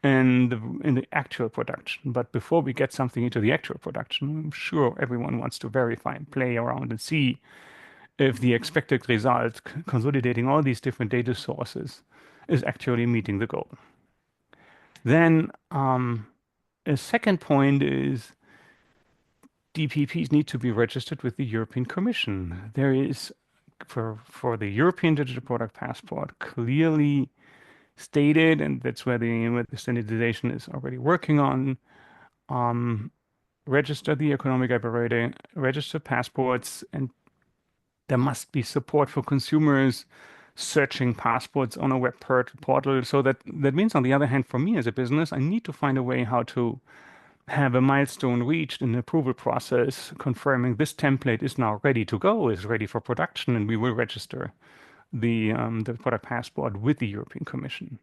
in the actual production. But before we get something into the actual production, I'm sure everyone wants to verify and play around and see if the expected result, consolidating all these different data sources, is actually meeting the goal. Then a second point is DPPs need to be registered with the European Commission. There is, for the European Digital Product Passport, clearly stated, and that's where the standardization is already working on, register the economic operator, register passports, and there must be support for consumers searching passports on a web portal. So that means, on the other hand, for me as a business, I need to find a way how to have a milestone reached in the approval process, confirming this template is now ready to go, is ready for production, and we will register the product passport with the European Commission.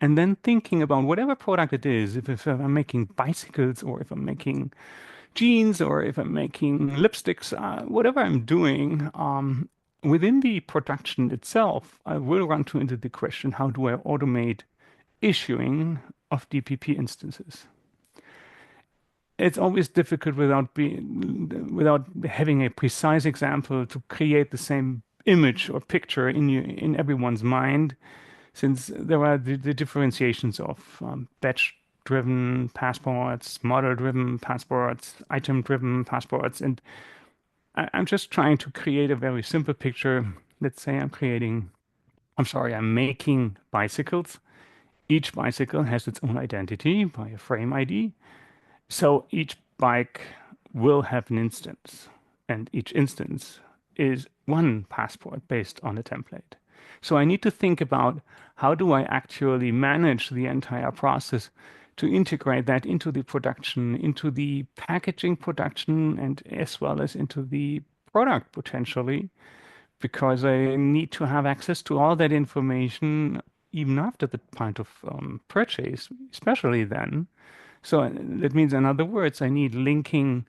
And then thinking about whatever product it is, if I'm making bicycles or if I'm making jeans or if I'm making lipsticks, whatever I'm doing, within the production itself, I will run into the question, how do I automate issuing of DPP instances? It's always difficult without having a precise example to create the same image or picture in everyone's mind, since there are the differentiations of batch-driven passports, model-driven passports, item-driven passports, and I'm just trying to create a very simple picture. Let's say I'm making bicycles. Each bicycle has its own identity by a frame ID. So each bike will have an instance, and each instance is one passport based on a template. So I need to think about how do I actually manage the entire process to integrate that into the production, into the packaging production, and as well as into the product potentially, because I need to have access to all that information even after the point of purchase, especially then. So that means, in other words, I need linking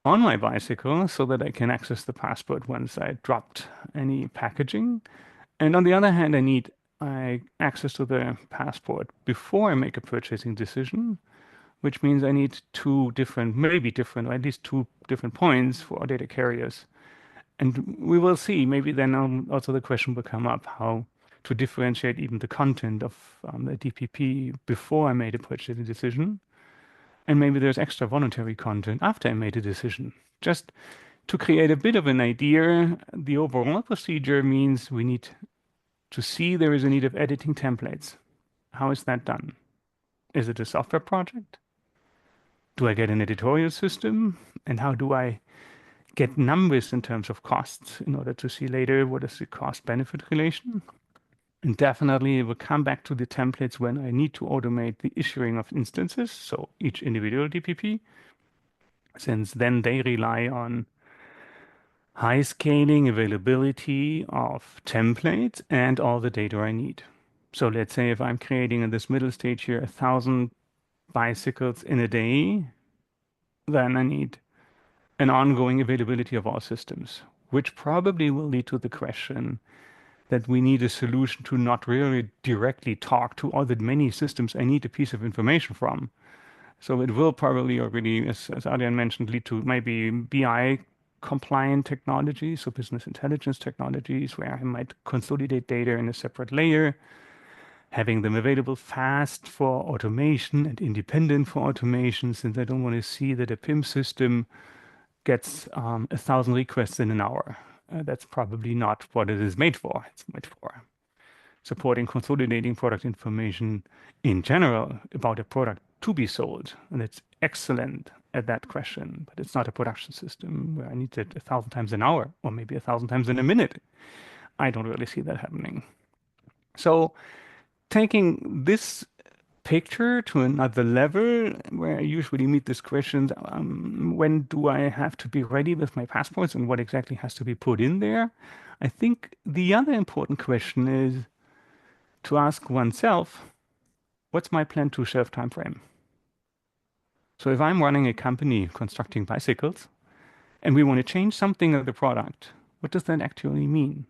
on my bicycle so that I can access the passport once I dropped any packaging. And on the other hand, I need access to the passport before I make a purchasing decision, which means I need maybe different, or at least two different points for our data carriers. And we will see, maybe then also the question will come up how to differentiate even the content of the DPP before I made a purchasing decision. And maybe there's extra voluntary content after I made a decision. Just to create a bit of an idea, the overall procedure means we need to see there is a need of editing templates. How is that done? Is it a software project? Do I get an editorial system? And how do I get numbers in terms of costs in order to see later what is the cost-benefit relation? And definitely we'll come back to the templates when I need to automate the issuing of instances, so each individual DPP, since then they rely on high scaling availability of templates and all the data I need. So let's say if I'm creating in this middle stage here 1,000 bicycles in a day, then I need an ongoing availability of all systems, which probably will lead to the question that we need a solution to not really directly talk to all the many systems I need a piece of information from. So it will probably already, as Adrian mentioned, lead to maybe BI compliant technologies, so business intelligence technologies, where I might consolidate data in a separate layer, having them available fast for automation and independent for automation, since I don't want to see that a PIM system gets 1,000 requests in an hour. That's probably not what it is made for. It's made for supporting consolidating product information in general about a product to be sold. And it's excellent at that question, but it's not a production system where I need it 1,000 times an hour or maybe 1,000 times in a minute. I don't really see that happening. So taking this picture to another level, where I usually meet this question, when do I have to be ready with my passports and what exactly has to be put in there? I think the other important question is to ask oneself, what's my plan to shelf time frame? So if I'm running a company constructing bicycles and we want to change something of the product, what does that actually mean?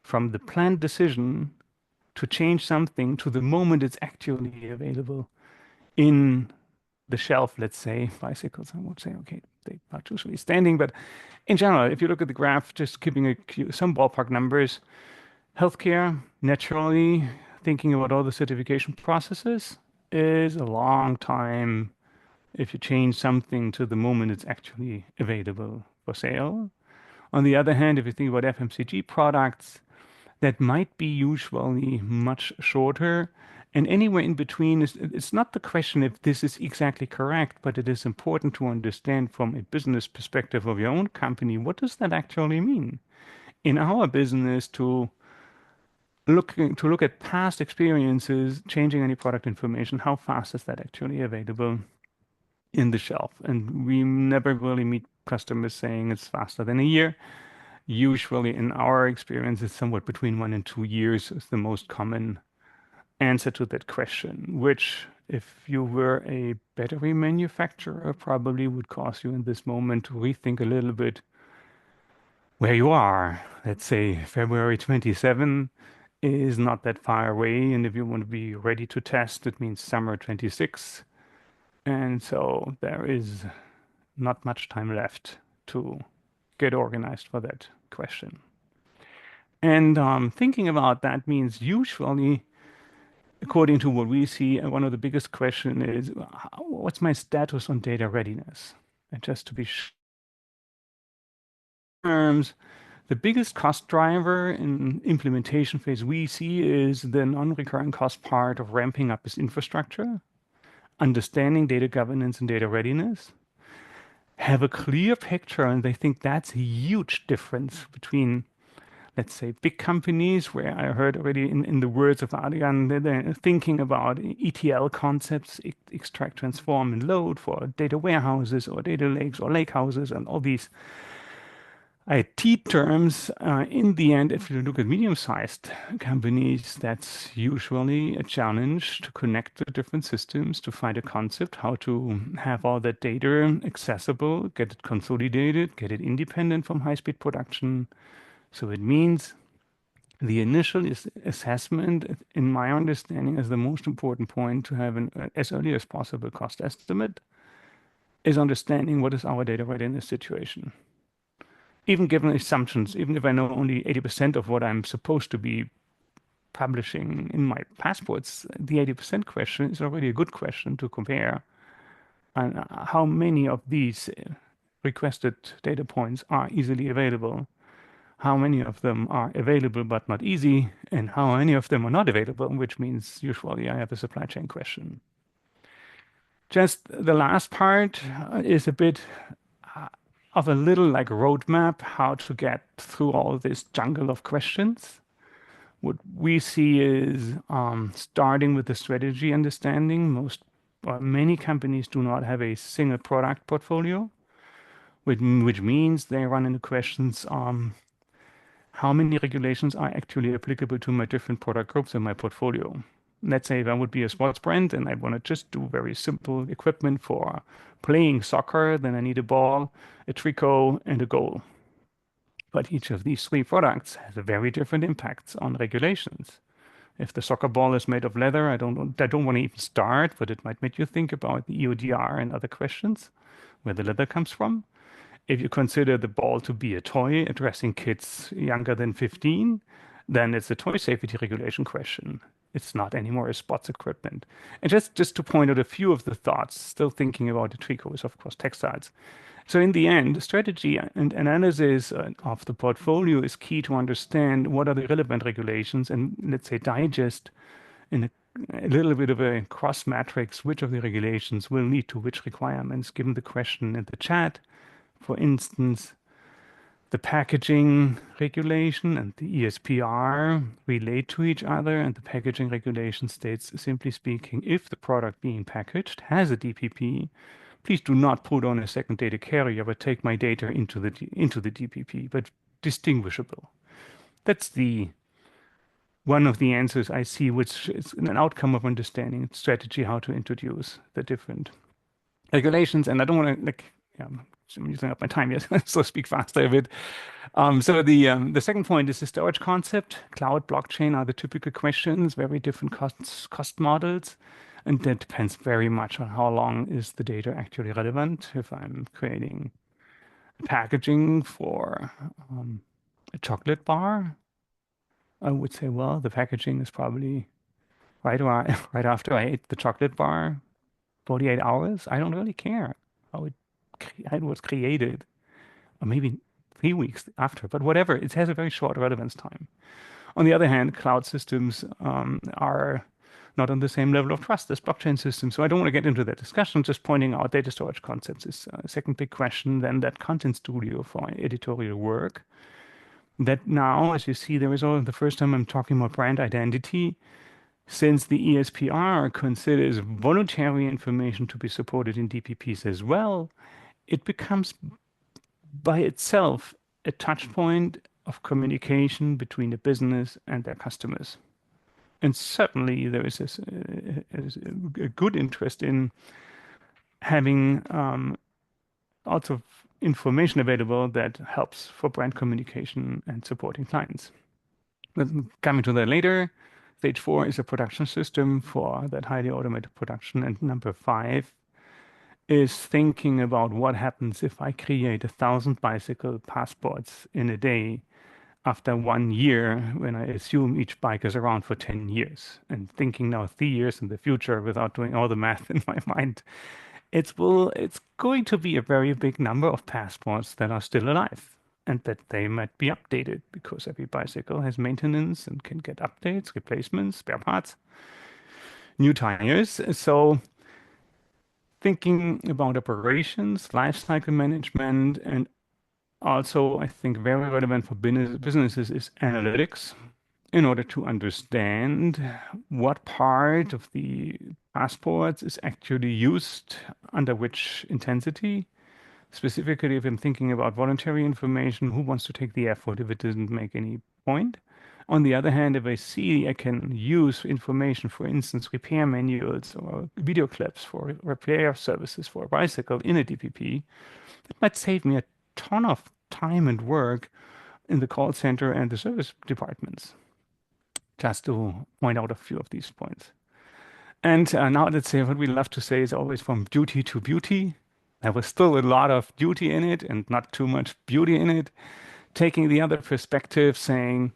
From the planned decision to change something to the moment it's actually available in the shelf, let's say, bicycles, I would say, okay, they're not usually standing, but in general, if you look at the graph, just giving some ballpark numbers, healthcare, naturally, thinking about all the certification processes is a long time if you change something to the moment it's actually available for sale. On the other hand, if you think about FMCG products, that might be usually much shorter. And anywhere in between, it's not the question if this is exactly correct, but it is important to understand from a business perspective of your own company, what does that actually mean? In our business, to look at past experiences, changing any product information, how fast is that actually available in the shelf? And we never really meet customers saying it's faster than a year. Usually, in our experience, it's somewhat between 1 and 2 years is the most common answer to that question, which, if you were a battery manufacturer, probably would cause you in this moment to rethink a little bit where you are. Let's say February 27 is not that far away, and if you want to be ready to test, it means summer 26. And so there is not much time left to get organized for that question. And thinking about that means usually, according to what we see, one of the biggest questions is, what's my status on data readiness? And just to be sure, terms, the biggest cost driver in implementation phase we see is the non-recurring cost part of ramping up this infrastructure, understanding data governance and data readiness, have a clear picture, and they think that's a huge difference between, let's say, big companies, where I heard already in the words of Adrian, they're thinking about ETL concepts, extract, transform, and load for data warehouses or data lakes or lake houses and all these IT terms. In the end, if you look at medium-sized companies, that's usually a challenge to connect the different systems, to find a concept, how to have all that data accessible, get it consolidated, get it independent from high-speed production. So it means the initial assessment, in my understanding, is the most important point to have as early as possible cost estimate, is understanding what is our data readiness situation. Even given assumptions, even if I know only 80% of what I'm supposed to be publishing in my passports, the 80% question is already a good question to compare. And how many of these requested data points are easily available? How many of them are available but not easy? And how many of them are not available, which means usually I have a supply chain question. Just the last part is a bit of a little like roadmap, how to get through all this jungle of questions. What we see is starting with the strategy understanding. Many companies do not have a single product portfolio, which means they run into questions, how many regulations are actually applicable to my different product groups in my portfolio. Let's say if I would be a sports brand and I want to just do very simple equipment for playing soccer, then I need a ball, a tricot, and a goal. But each of these three products has a very different impacts on regulations. If the soccer ball is made of leather, I don't want to even start, but it might make you think about the EODR and other questions, where the leather comes from. If you consider the ball to be a toy addressing kids younger than 15, then it's a toy safety regulation question. It's not anymore a sports equipment. And just to point out a few of the thoughts, still thinking about the tricot is, of course, textiles. So in the end, strategy and analysis of the portfolio is key to understand what are the relevant regulations and, let's say, digest in a little bit of a cross matrix which of the regulations will lead to which requirements, given the question in the chat. For instance, the packaging regulation and the ESPR relate to each other, and the packaging regulation states, simply speaking, if the product being packaged has a DPP, please do not put on a second data carrier, but take my data into the DPP, but distinguishable. That's one of the answers I see, which is an outcome of understanding strategy, how to introduce the different regulations. And I don't want to I'm using up my time yet, so speak faster a bit. So the second point is the storage concept. Cloud, blockchain are the typical questions, very different cost models. And that depends very much on how long is the data actually relevant. If I'm creating packaging for a chocolate bar, I would say, well, the packaging is probably right after I ate the chocolate bar, 48 hours. I don't really care how it was created, or maybe 3 weeks after, but whatever, it has a very short relevance time. On the other hand, cloud systems are not on the same level of trust as blockchain systems. So I don't want to get into that discussion, just pointing out data storage concepts is a second big question. Then that content studio for editorial work. That now, as you see, there is the first time I'm talking about brand identity. Since the ESPR considers voluntary information to be supported in DPPs as well, it becomes by itself a touch point of communication between the business and their customers. And certainly there is a good interest in having lots of information available that helps for brand communication and supporting clients. But coming to that later, stage 4 is a production system for that highly automated production. And number 5 is thinking about what happens if I create 1,000 bicycle passports in a day. after 1 year, when I assume each bike is around for 10 years, and thinking now 3 years in the future without doing all the math in my mind, it's going to be a very big number of passports that are still alive, and that they might be updated because every bicycle has maintenance and can get updates, replacements, spare parts, new tires. So thinking about operations, lifecycle management, and also I think very relevant for businesses is analytics, in order to understand what part of the passports is actually used under which intensity. Specifically, if I'm thinking about voluntary information, who wants to take the effort if it doesn't make any point? On the other hand, if I see I can use information, for instance, repair manuals or video clips for repair services for a bicycle in a DPP, that might save me a ton of time and work in the call center and the service departments, just to point out a few of these points. And now let's say what we love to say is always from duty to beauty. There was still a lot of duty in it and not too much beauty in it. Taking the other perspective, saying,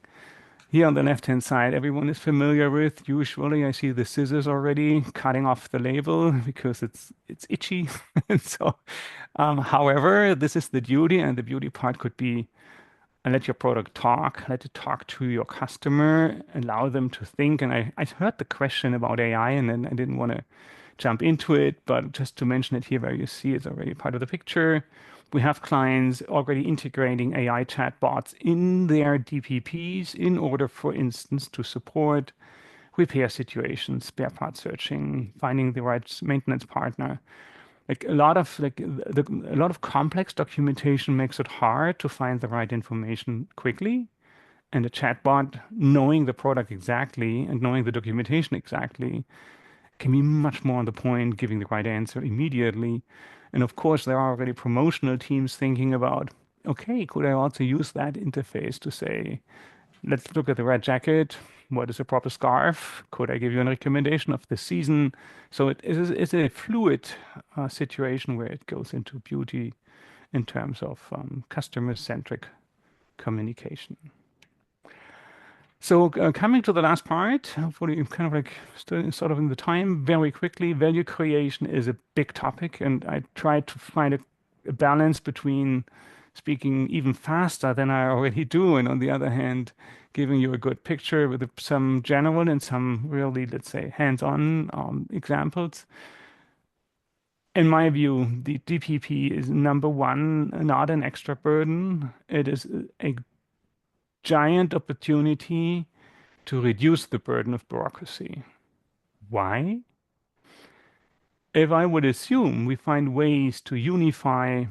here on the left-hand side, everyone is familiar with. Usually, I see the scissors already cutting off the label because it's itchy. And so, however, this is the duty, and the beauty part could be let your product talk, let it talk to your customer, allow them to think. And I heard the question about AI, and then I didn't want to jump into it, but just to mention it here where you see it's already part of the picture. We have clients already integrating AI chatbots in their DPPs in order, for instance, to support repair situations, spare part searching, finding the right maintenance partner. Like a lot of complex documentation makes it hard to find the right information quickly. And a chatbot, knowing the product exactly and knowing the documentation exactly, can be much more on the point, giving the right answer immediately. And of course, there are already promotional teams thinking about, okay, could I also use that interface to say, let's look at the red jacket. What is a proper scarf? Could I give you a recommendation of the season? So it's a fluid situation where it goes into beauty in terms of customer-centric communication. So coming to the last part, hopefully kind of like still sort of in the time, very quickly, value creation is a big topic, and I try to find a balance between speaking even faster than I already do, and on the other hand, giving you a good picture with some general and some really, let's say, hands-on examples. In my view, the DPP is number one, not an extra burden. It is a giant opportunity to reduce the burden of bureaucracy. Why? If I would assume we find ways to unify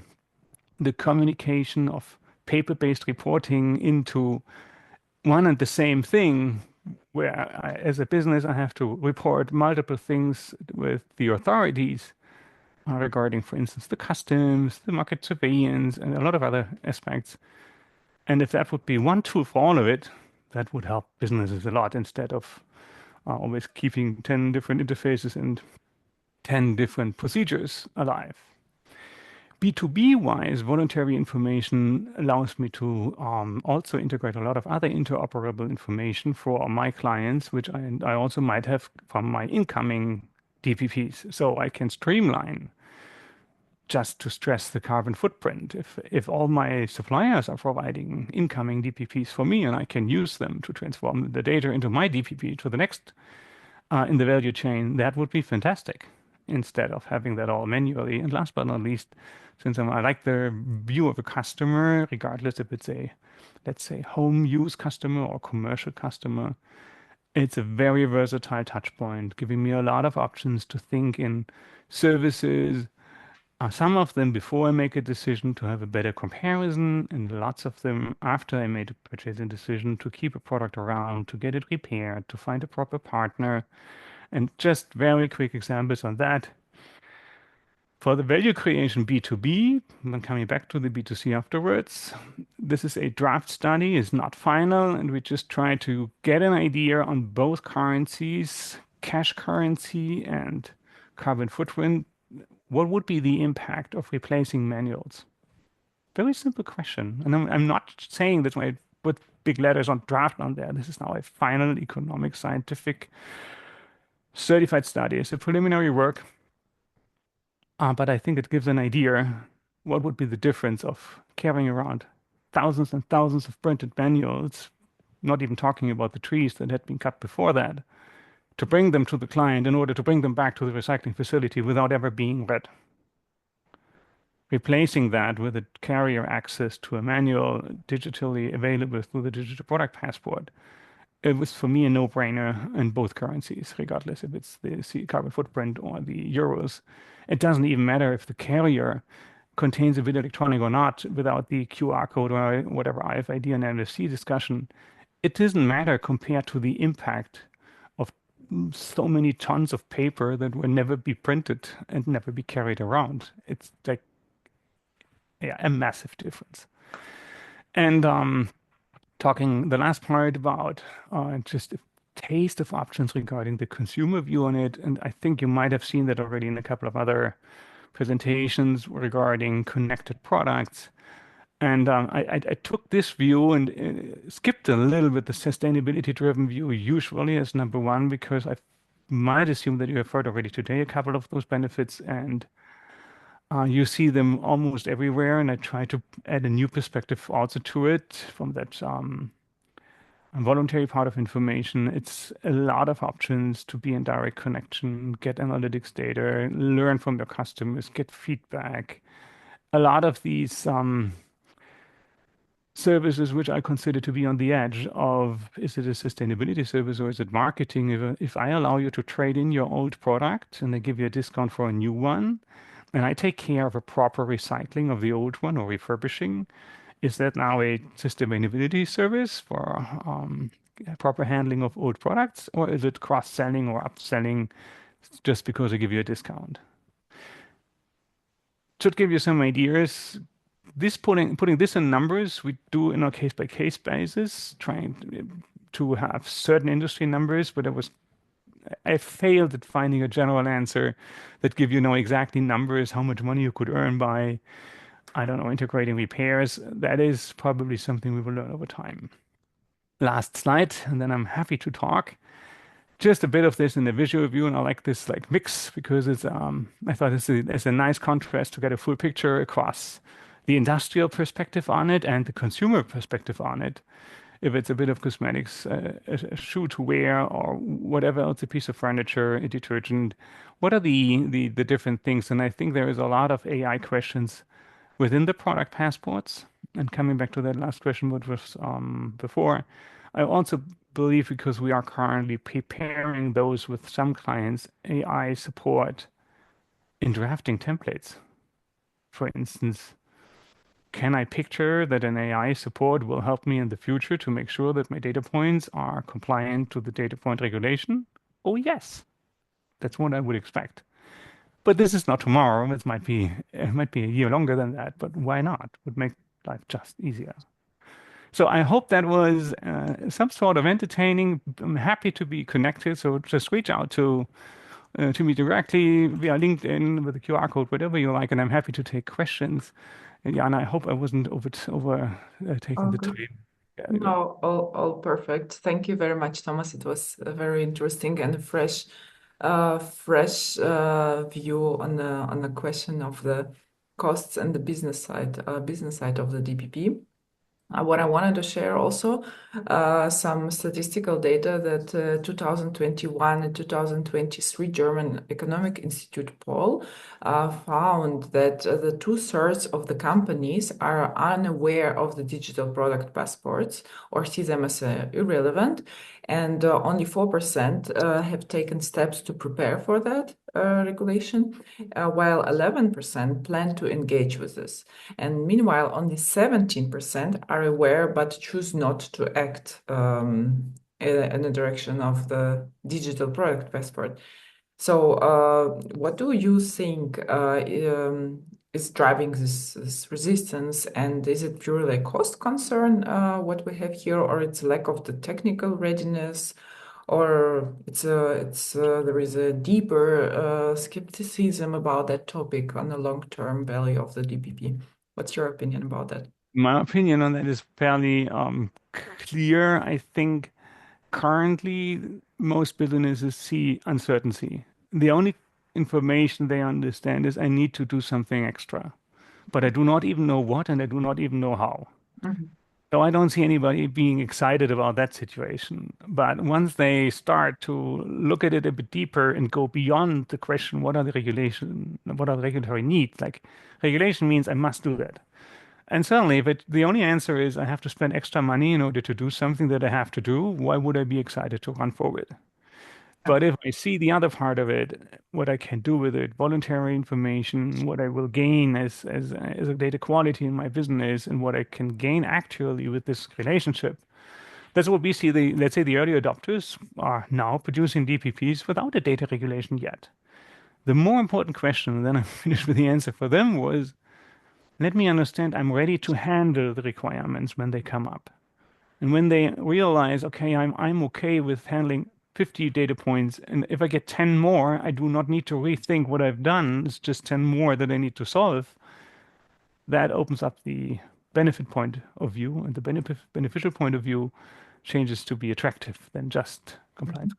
the communication of paper-based reporting into one and the same thing, where as a business, I have to report multiple things with the authorities regarding, for instance, the customs, the market surveillance, and a lot of other aspects. And if that would be one tool for all of it, that would help businesses a lot instead of always keeping 10 different interfaces and 10 different procedures alive. B2B-wise, voluntary information allows me to also integrate a lot of other interoperable information for my clients, which I also might have from my incoming DPPs. So I can streamline, just to stress the carbon footprint. If all my suppliers are providing incoming DPPs for me and I can use them to transform the data into my DPP to the next in the value chain, that would be fantastic, instead of having that all manually. And last but not least, since I like the view of a customer, regardless if it's a, let's say, home use customer or commercial customer, it's a very versatile touch point, giving me a lot of options to think in services, some of them before I make a decision to have a better comparison, and lots of them after I made a purchasing decision to keep a product around, to get it repaired, to find a proper partner. And just very quick examples on that. For the value creation B2B, I'm coming back to the B2C afterwards. This is a draft study, it's not final, and we just try to get an idea on both currencies, cash currency and carbon footprint. What would be the impact of replacing manuals? Very simple question. And I'm not saying that my with big letters on draft on there. This is now a final economic scientific certified study. It's a preliminary work, but I think it gives an idea what would be the difference of carrying around thousands and thousands of printed manuals, not even talking about the trees that had been cut before that, to bring them to the client in order to bring them back to the recycling facility without ever being read. Replacing that with a carrier access to a manual digitally available through the digital product passport. It was for me a no-brainer in both currencies, regardless if it's the carbon footprint or the euros. It doesn't even matter if the carrier contains a bit electronic or not without the QR code or whatever RFID and NFC discussion. It doesn't matter compared to the impact of so many tons of paper that will never be printed and never be carried around. It's like, yeah, a massive difference. And talking the last part about just a taste of options regarding the consumer view on it, and I think you might have seen that already in a couple of other presentations regarding connected products. And I took this view and skipped a little bit the sustainability-driven view usually as number one, because I might assume that you have heard already today a couple of those benefits, and you see them almost everywhere. And I try to add a new perspective also to it from that voluntary part of information. It's a lot of options to be in direct connection, get analytics data, learn from your customers, get feedback. A lot of these services which I consider to be on the edge of, is it a sustainability service or is it marketing? If I allow you to trade in your old product and they give you a discount for a new one, and I take care of a proper recycling of the old one or refurbishing, is that now a sustainability service for proper handling of old products, or is it cross-selling or upselling just because I give you a discount? Should give you some ideas. This putting this in numbers, we do in a case-by-case basis, trying to have certain industry numbers, but I failed at finding a general answer that give you know exactly numbers, how much money you could earn by, I don't know, integrating repairs. That is probably something we will learn over time. Last slide, and then I'm happy to talk. Just a bit of this in the visual view, and I like this like mix because it's I thought it's a nice contrast to get a full picture across the industrial perspective on it and the consumer perspective on it. If it's a bit of cosmetics, a shoe to wear, or whatever else, a piece of furniture, a detergent, what are the different things? And I think there is a lot of AI questions within the product passports. And coming back to that last question, which was before, I also believe, because we are currently preparing those with some clients, AI support in drafting templates. For instance, can I picture that an AI support will help me in the future to make sure that my data points are compliant to the data point regulation? Oh, yes. That's what I would expect. But this is not tomorrow. It might be a year longer than that, but why not? Would make life just easier. So I hope that was some sort of entertaining. I'm happy to be connected. So just reach out to me directly via LinkedIn with the QR code, whatever you like, and I'm happy to take questions. And Jana, I hope I wasn't taking the time. Yeah, no, all perfect. Thank you very much, Thomas. It was very interesting and a fresh view on the question of the costs and the business side of the DPP. What I wanted to share also, some statistical data that 2021 and 2023 German Economic Institute poll found that the 2/3 of the companies are unaware of the digital product passports or see them as irrelevant, and only 4% have taken steps to prepare for that regulation, while 11% plan to engage with this. And meanwhile, only 17% are aware but choose not to act in the direction of the digital product passport. So what do you think is driving this resistance? And is it purely a cost concern, what we have here, or it's lack of the technical readiness, or there is a deeper skepticism about that topic on the long-term value of the DPP? What's your opinion about that? My opinion on that is fairly clear. I think currently most businesses see uncertainty. The only information they understand is I need to do something extra, but I do not even know what and I do not even know how. Mhm. So I don't see anybody being excited about that situation. But once they start to look at it a bit deeper and go beyond the question, what are the regulatory needs? Like regulation means I must do that. And certainly, if the only answer is I have to spend extra money in order to do something that I have to do, why would I be excited to run forward? But if I see the other part of it, what I can do with it, voluntary information, what I will gain as a data quality in my business, and what I can gain actually with this relationship, that's what we see. Let's say the early adopters are now producing DPPs without a data regulation yet. The more important question, and then I'm finished with the answer for them, was let me understand I'm ready to handle the requirements when they come up. And when they realize, okay, I'm okay with handling 50 data points, and if I get 10 more, I do not need to rethink what I've done. It's just 10 more that I need to solve. That opens up the benefit point of view, and the beneficial point of view changes to be attractive than just compliance.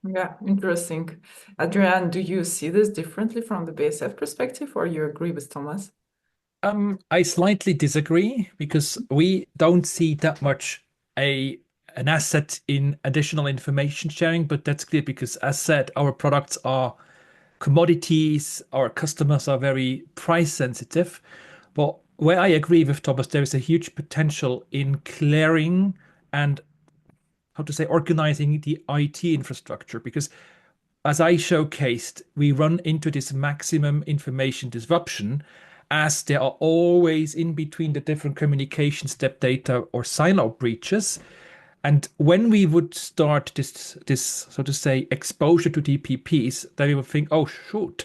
Yeah, interesting. Adrian, do you see this differently from the BASF perspective, or you agree with Thomas? I slightly disagree because we don't see that much an asset in additional information sharing, but that's clear because, as said, our products are commodities, our customers are very price sensitive. But where I agree with Thomas, there is a huge potential in clearing and how to say organizing the IT infrastructure because as I showcased, we run into this maximum information disruption as there are always in between the different communication step data or silo breaches. And when we would start this so to say exposure to DPPs, then we would think, oh shoot,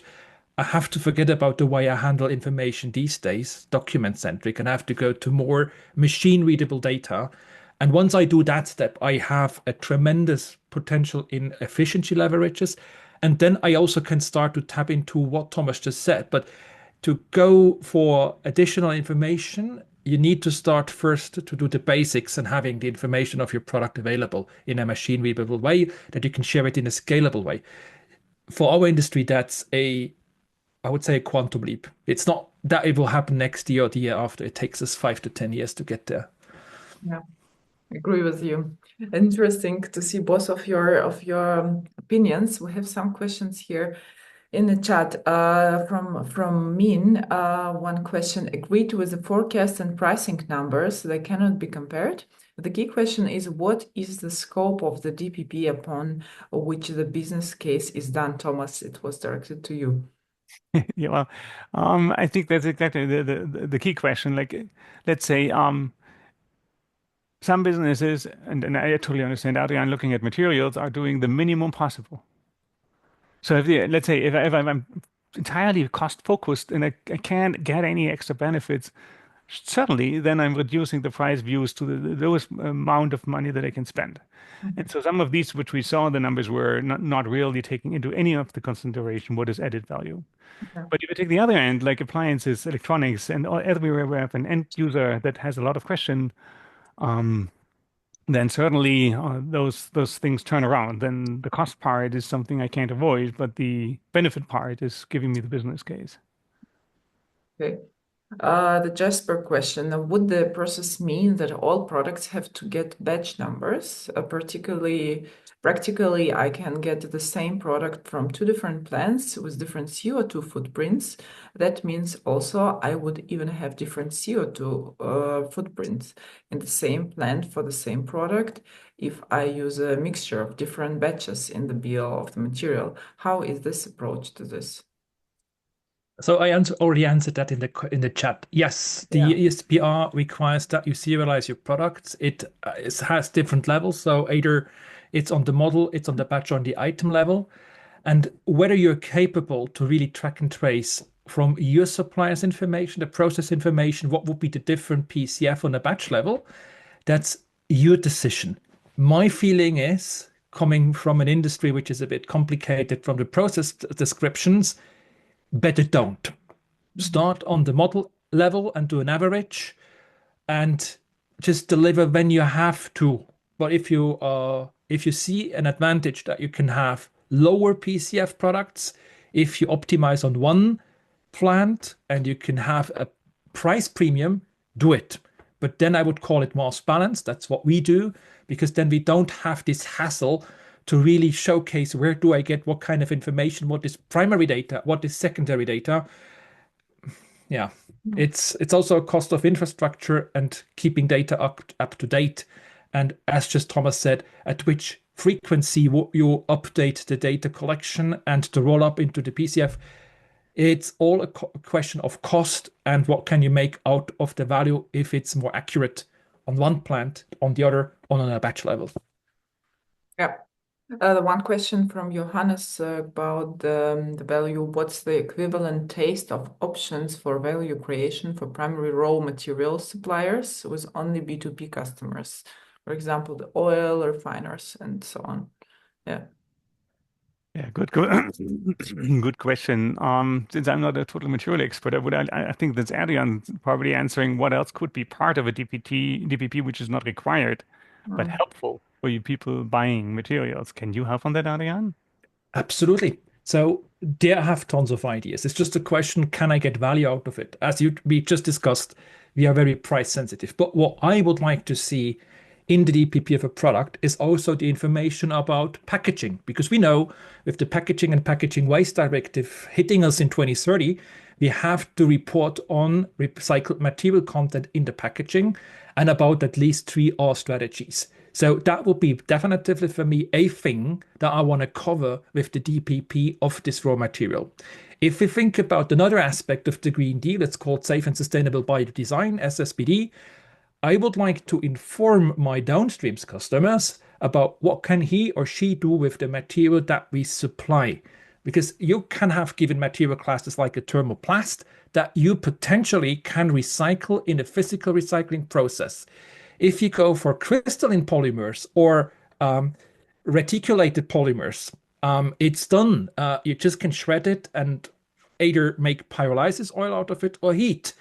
I have to forget about the way I handle information these days, document centric, and I have to go to more machine readable data. And once I do that step, I have a tremendous potential in efficiency leverages. And then I also can start to tap into what Thomas just said. But to go for additional information, you need to start first to do the basics and having the information of your product available in a machine readable way that you can share it in a scalable way. For our industry, that's I would say a quantum leap. It's not that it will happen next year or the year after. It takes us 5 to 10 years to get there. Yeah, I agree with you. Interesting to see both of your opinions. We have some questions here in the chat from Min. One question: agreed with the forecast and pricing numbers. They cannot be compared. The key question is, what is the scope of the DPP upon which the business case is done? Thomas, it was directed to you. Yeah, well, I think that's exactly the key question. Like, let's say some businesses, and I totally understand, Adrian, looking at materials, are doing the minimum possible. So let's say if I'm entirely cost focused and I can't get any extra benefits, certainly then I'm reducing the price views to the lowest amount of money that I can spend. And so some of these, which we saw, the numbers were not really taking into any of the consideration what is added value. Yeah. But if you take the other end, like appliances, electronics, and everywhere we have an end user that has a lot of question, then certainly those things turn around. Then the cost part is something I can't avoid, but the benefit part is giving me the business case. Okay. The Jasper question: would the process mean that all products have to get batch numbers? Practically, I can get the same product from two different plants with different CO2 footprints. That means also I would even have different CO2 footprints in the same plant for the same product if I use a mixture of different batches in the BL of the material. How is this approach to this? So I already answered that in the chat. Yes, the ESPR requires that you serialize your products. It has different levels. So either it's on the model, it's on the batch, or on the item level. And whether you're capable to really track and trace from your supplier's information, the process information, what would be the different PCF on a batch level, that's your decision. My feeling is, coming from an industry which is a bit complicated from the process descriptions, better don't. Start on the model level and do an average. and just deliver when you have to. But if you see an advantage that you can have lower PCF products, if you optimize on one plant and you can have a price premium, do it. But then I would call it mass balance. That's what we do, because then we don't have this hassle to really showcase where do I get what kind of information, what is primary data, what is secondary data. Yeah, it's also a cost of infrastructure and keeping data up to date. And as just Thomas said, at which frequency you update the data collection and the roll up into the PCF. It's all a question of cost and what can you make out of the value if it's more accurate on one plant, on the other, on a batch level. Yeah. The one question from Johannes about the value. What's the equivalent taste of options for value creation for primary raw material suppliers with only B2B customers? For example, the oil refiners and so on. Yeah. Yeah, good question. Since I'm not a total material expert, I think that's Adrian probably answering what else could be part of a DPP which is not required, but helpful for you people buying materials. Can you help on that, Adrian? Absolutely. So there I have tons of ideas. It's just a question, can I get value out of it? As we just discussed, we are very price sensitive. But what I would like to see in the DPP of a product is also the information about packaging, because we know with the Packaging and Packaging Waste Directive hitting us in 2030, we have to report on recycled material content in the packaging and about at least 3 R strategies. So that would be definitively for me a thing that I want to cover with the DPP of this raw material. If we think about another aspect of the Green Deal, it's called Safe and Sustainable By Design, SSBD. I would like to inform my downstreams customers about what can he or she do with the material that we supply. Because you can have given material classes like a thermoplast that you potentially can recycle in a physical recycling process. If you go for crystalline polymers or reticulated polymers, it's done. You just can shred it and either make pyrolysis oil out of it or heat.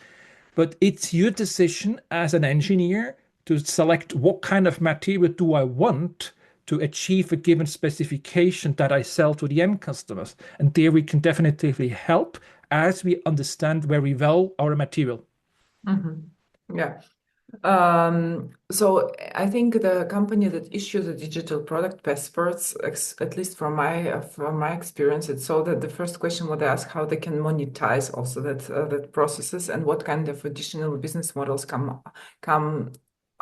But it's your decision as an engineer to select what kind of material do I want to achieve a given specification that I sell to the end customers. And there we can definitely help as we understand very well our material. Yeah. So I think the company that issues the digital product passports, at least from my experience, it's so that the first question would ask how they can monetize also that processes and what kind of additional business models come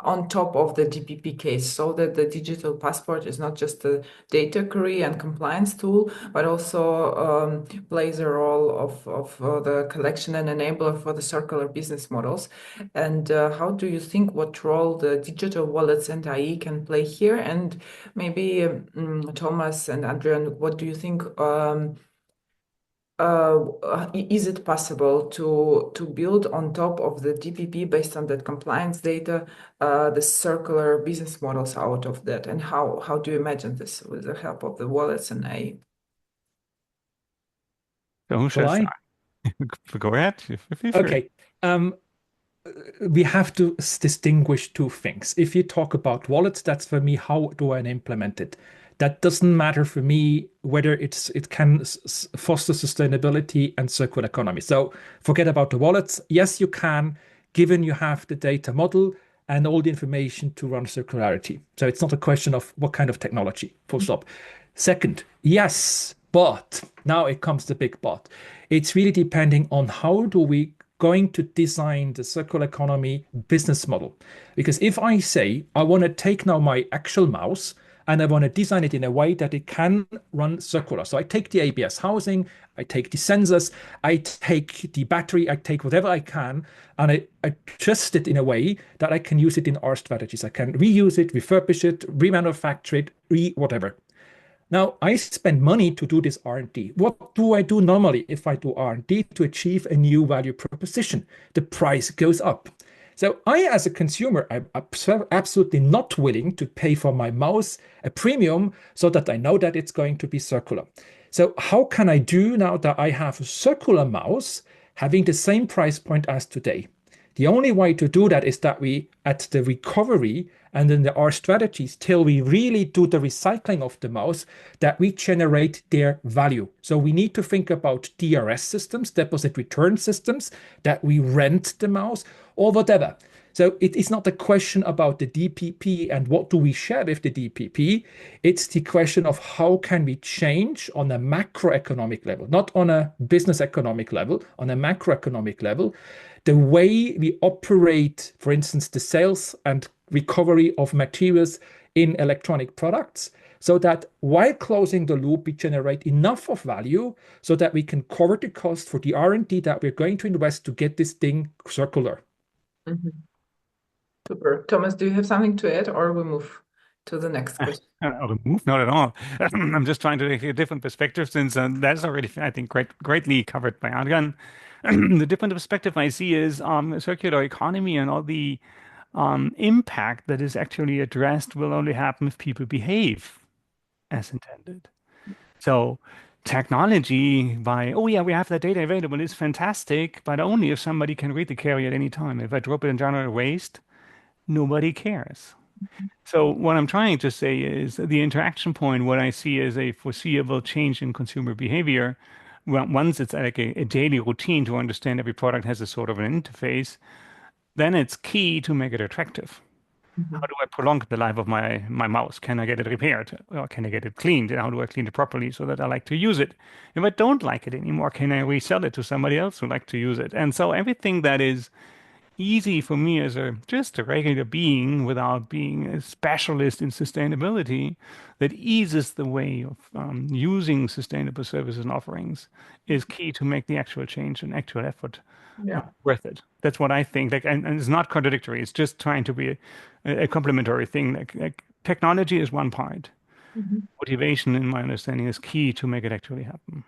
on top of the DPP case, so that the digital passport is not just a data query and compliance tool, but also plays a role of the collection and enabler for the circular business models. And how do you think what role the digital wallets and IE can play here? And maybe Thomas and Adrian, what do you think? Is it possible to build on top of the DPP based on that compliance data, the circular business models out of that? And how do you imagine this with the help of the wallets and AI? So who shall I? Go ahead. Okay. We have to distinguish 2 things. If you talk about wallets, that's for me, how do I implement it? That doesn't matter for me whether it can foster sustainability and circular economy. So forget about the wallets. Yes, you can, given you have the data model and all the information to run circularity. So it's not a question of what kind of technology, full stop. Second, yes, but now it comes the big but. It's really depending on how do we going to design the circular economy business model. Because if I say, I want to take now my actual mouse and I want to design it in a way that it can run circular. So I take the ABS housing, I take the sensors, I take the battery, I take whatever I can, and I adjust it in a way that I can use it in our strategies. I can reuse it, refurbish it, remanufacture it, whatever. Now, I spend money to do this R&D. What do I do normally if I do R&D to achieve a new value proposition? The price goes up. So I, as a consumer, I'm absolutely not willing to pay for my mouse a premium so that I know that it's going to be circular. So how can I do now that I have a circular mouse having the same price point as today? The only way to do that is that we, at the recovery and in our strategies, till we really do the recycling of the mouse, that we generate their value. So we need to think about DRS systems, deposit return systems, that we rent the mouse or whatever. So it is not a question about the DPP and what do we share with the DPP. It's the question of how can we change on a macroeconomic level, not on a business economic level, on a macroeconomic level, the way we operate, for instance, the sales and recovery of materials in electronic products, so that while closing the loop, we generate enough of value so that we can cover the cost for the R&D that we're going to invest to get this thing circular. Mm-hmm. Super. Thomas, do you have something to add, or we move to the next question? Or move? Not at all. I'm just trying to take a different perspective, since that's already, I think, greatly covered by Adrian. The different perspective I see is circular economy and all the impact that is actually addressed will only happen if people behave as intended. So technology oh yeah, we have that data available, is fantastic, but only if somebody can read the carrier at any time. If I drop it in general waste, nobody cares. So what I'm trying to say is the interaction point, what I see as a foreseeable change in consumer behavior, once it's like a daily routine to understand every product has a sort of an interface, then it's key to make it attractive. Mm-hmm. How do I prolong the life of my mouse? Can I get it repaired? Or can I get it cleaned? And how do I clean it properly so that I like to use it? If I don't like it anymore, can I resell it to somebody else who like to use it? And so everything that is easy for me as just a regular being without being a specialist in sustainability, that eases the way of using sustainable services and offerings, is key to make the actual change and actual effort worth it. That's what I think. And it's not contradictory. It's just trying to be a complementary thing. Like technology is one part. Mm-hmm. Motivation, in my understanding, is key to make it actually happen.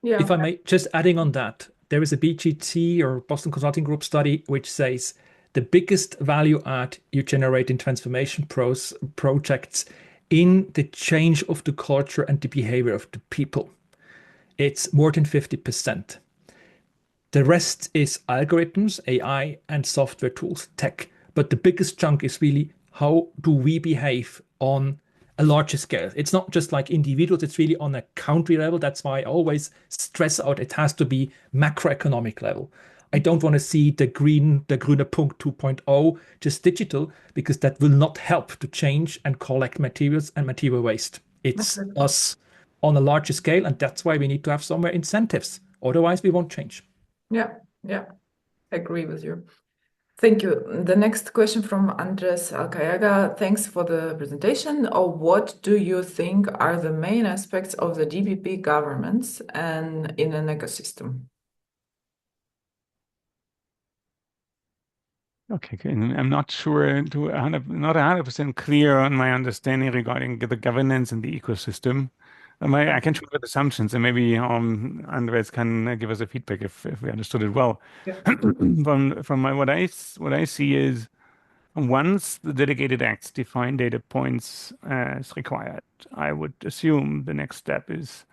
If I may, just adding on that, there is a BGT or Boston Consulting Group study which says the biggest value add you generate in transformation projects in the change of the culture and the behavior of the people. It's more than 50%. The rest is algorithms, AI, and software tools, tech. But the biggest chunk is really how do we behave on a larger scale. It's not just like individuals, it's really on a country level. That's why I always stress out it has to be macroeconomic level. I don't want to see the grüne Punkt 2.0 just digital, because that will not help to change and collect materials and material waste. It's us on a larger scale, and that's why we need to have somewhere incentives. Otherwise, we won't change. Yeah, I agree with you. Thank you. The next question from Andres Alcayaga. Thanks for the presentation. What do you think are the main aspects of the DPP governance and in an ecosystem? Okay, I'm not sure, not 100% clear on my understanding regarding the governance and the ecosystem. I can try with assumptions, and maybe Andres can give us a feedback if we understood it well. Yeah. From what I see is, once the delegated acts define data points as required, I would assume the next step is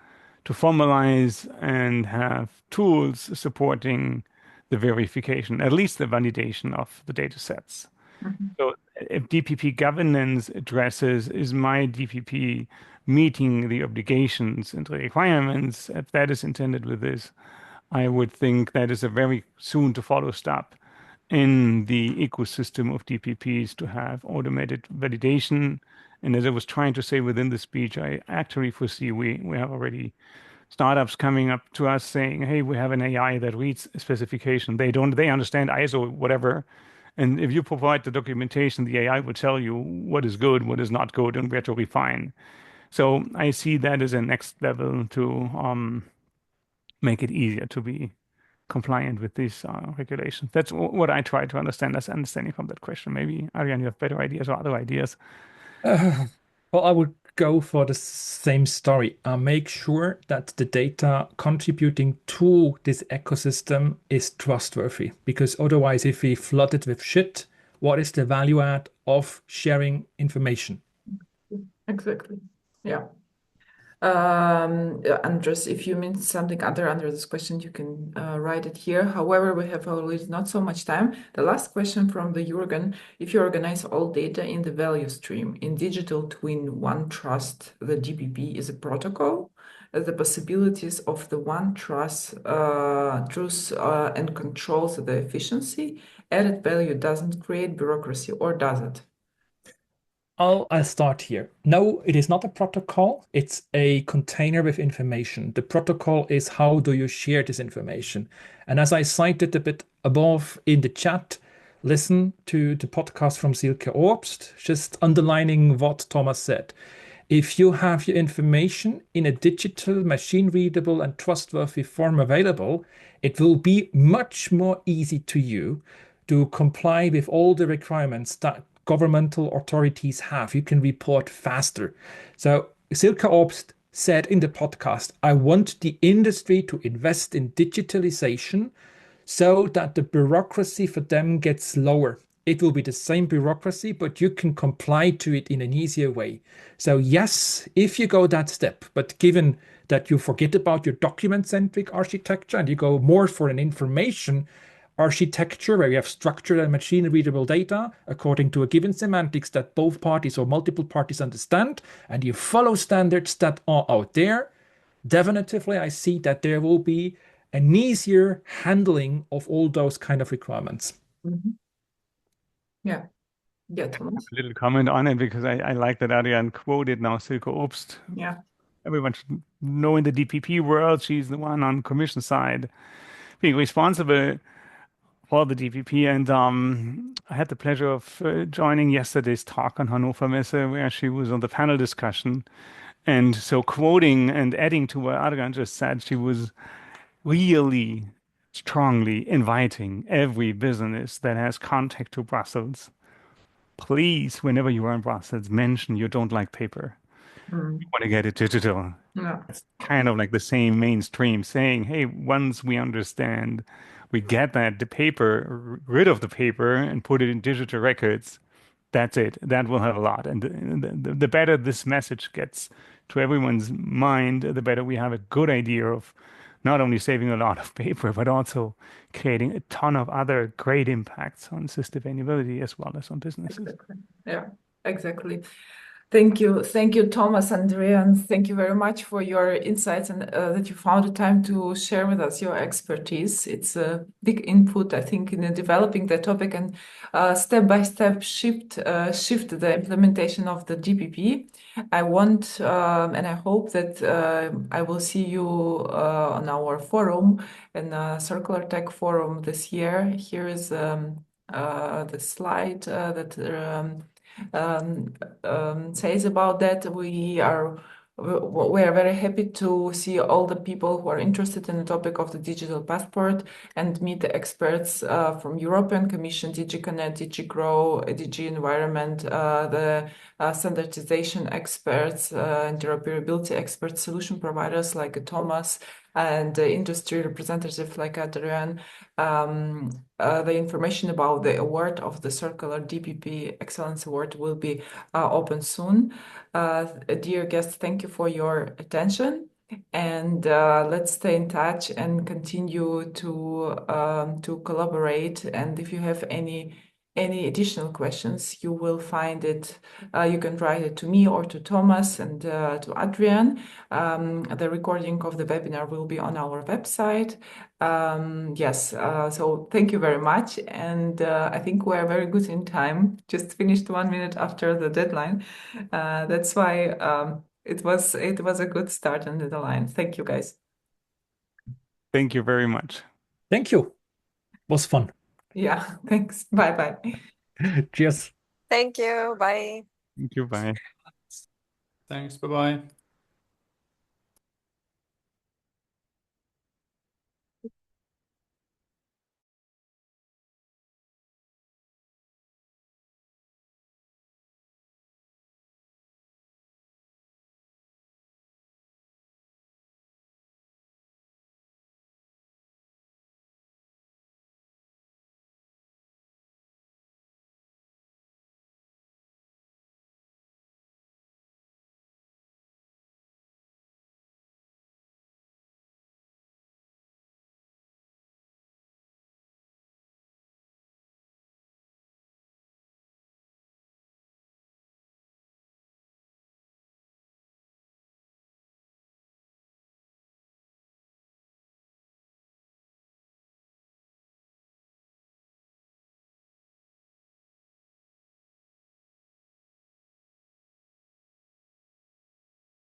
to formalize and have tools supporting the verification, at least the validation of the data sets. Mm-hmm. So if DPP governance addresses, is my DPP meeting the obligations and the requirements, if that is intended with this, I would think that is a very soon to follow step in the ecosystem of DPPs to have automated validation. And as I was trying to say within the speech, I actually foresee we have already startups coming up to us saying, hey, we have an AI that reads a specification. They understand ISO, whatever. And if you provide the documentation, the AI will tell you what is good, what is not good, and where to refine. So I see that as a next level to make it easier to be compliant with these regulations. That's what I try to understand as understanding from that question. Maybe, Adrian, you have better ideas or other ideas. Well, I would go for the same story. Make sure that the data contributing to this ecosystem is trustworthy, because otherwise, if we flood it with shit, what is the value add of sharing information? Exactly. Yeah. Andres, if you mean something other under this question, you can write it here. However, we have already not so much time. The last question from the Jürgen: if you organize all data in the value stream in digital twin one trust, the DPP is a protocol. The possibilities of the one trust, truth and controls the efficiency. Added value doesn't create bureaucracy, or does it? I'll start here. No, it is not a protocol. It's a container with information. The protocol is how do you share this information? And as I cited a bit above in the chat, listen to the podcast from Silke Obst, just underlining what Thomas said. If you have your information in a digital, machine-readable, and trustworthy form available, it will be much more easy to you to comply with all the requirements that governmental authorities have. You can report faster. So Silke Obst said in the podcast, I want the industry to invest in digitalization so that the bureaucracy for them gets lower. It will be the same bureaucracy, but you can comply to it in an easier way. So yes, if you go that step, but given that you forget about your document-centric architecture and you go more for an information architecture where you have structured and machine-readable data according to a given semantics that both parties or multiple parties understand, and you follow standards that are out there, definitively I see that there will be an easier handling of all those kind of requirements. Yeah. Yeah, Thomas. A little comment on it, because I like that Adrian quoted now Silke Obst. Yeah. Everyone should know in the DPP world, she's the one on commission side being responsible for the DPP. And I had the pleasure of joining yesterday's talk on Hannover Messe, where she was on the panel discussion. And so quoting and adding to what Adrian just said, she was really strongly inviting every business that has contact to Brussels, please, whenever you are in Brussels, mention you don't like paper. You want to get it digital. Yeah. It's kind of like the same mainstream saying, hey, once we understand, we get that the paper, rid of the paper and put it in digital records, that's it. That will have a lot. And the better this message gets to everyone's mind, the better we have a good idea of not only saving a lot of paper, but also creating a ton of other great impacts on sustainability as well as on businesses. Exactly. Yeah, exactly. Thank you, Thomas, Andrea, and thank you very much for your insights and that you found the time to share with us your expertise. It's a big input, I think, in developing the topic and step by step shift the implementation of the DPP. I want and I hope that I will see you on our forum, in CircularTech forum this year. Here is the slide that says about that. We are very happy to see all the people who are interested in the topic of the digital passport and meet the experts from European Commission, DG Connect, DG Grow, DG Environment, the standardization experts, interoperability experts, solution providers like Thomas, and industry representatives like Adrian. The information about the award of the Circular DPP Excellence Award will be open soon. Dear guests, thank you for your attention, and let's stay in touch and continue to collaborate. And if you have any additional questions, you will find it. You can write it to me or to Thomas and to Adrian. The recording of the webinar will be on our website. Yes, so thank you very much. And I think we're very good in time, just finished 1 minute after the deadline. That's why it was a good start on the line. Thank you, guys. Thank you very much. Thank you. Was fun. Yeah, thanks. Bye-bye. Cheers. Thank you. Bye. Thank you. Bye. Thanks. Bye-bye.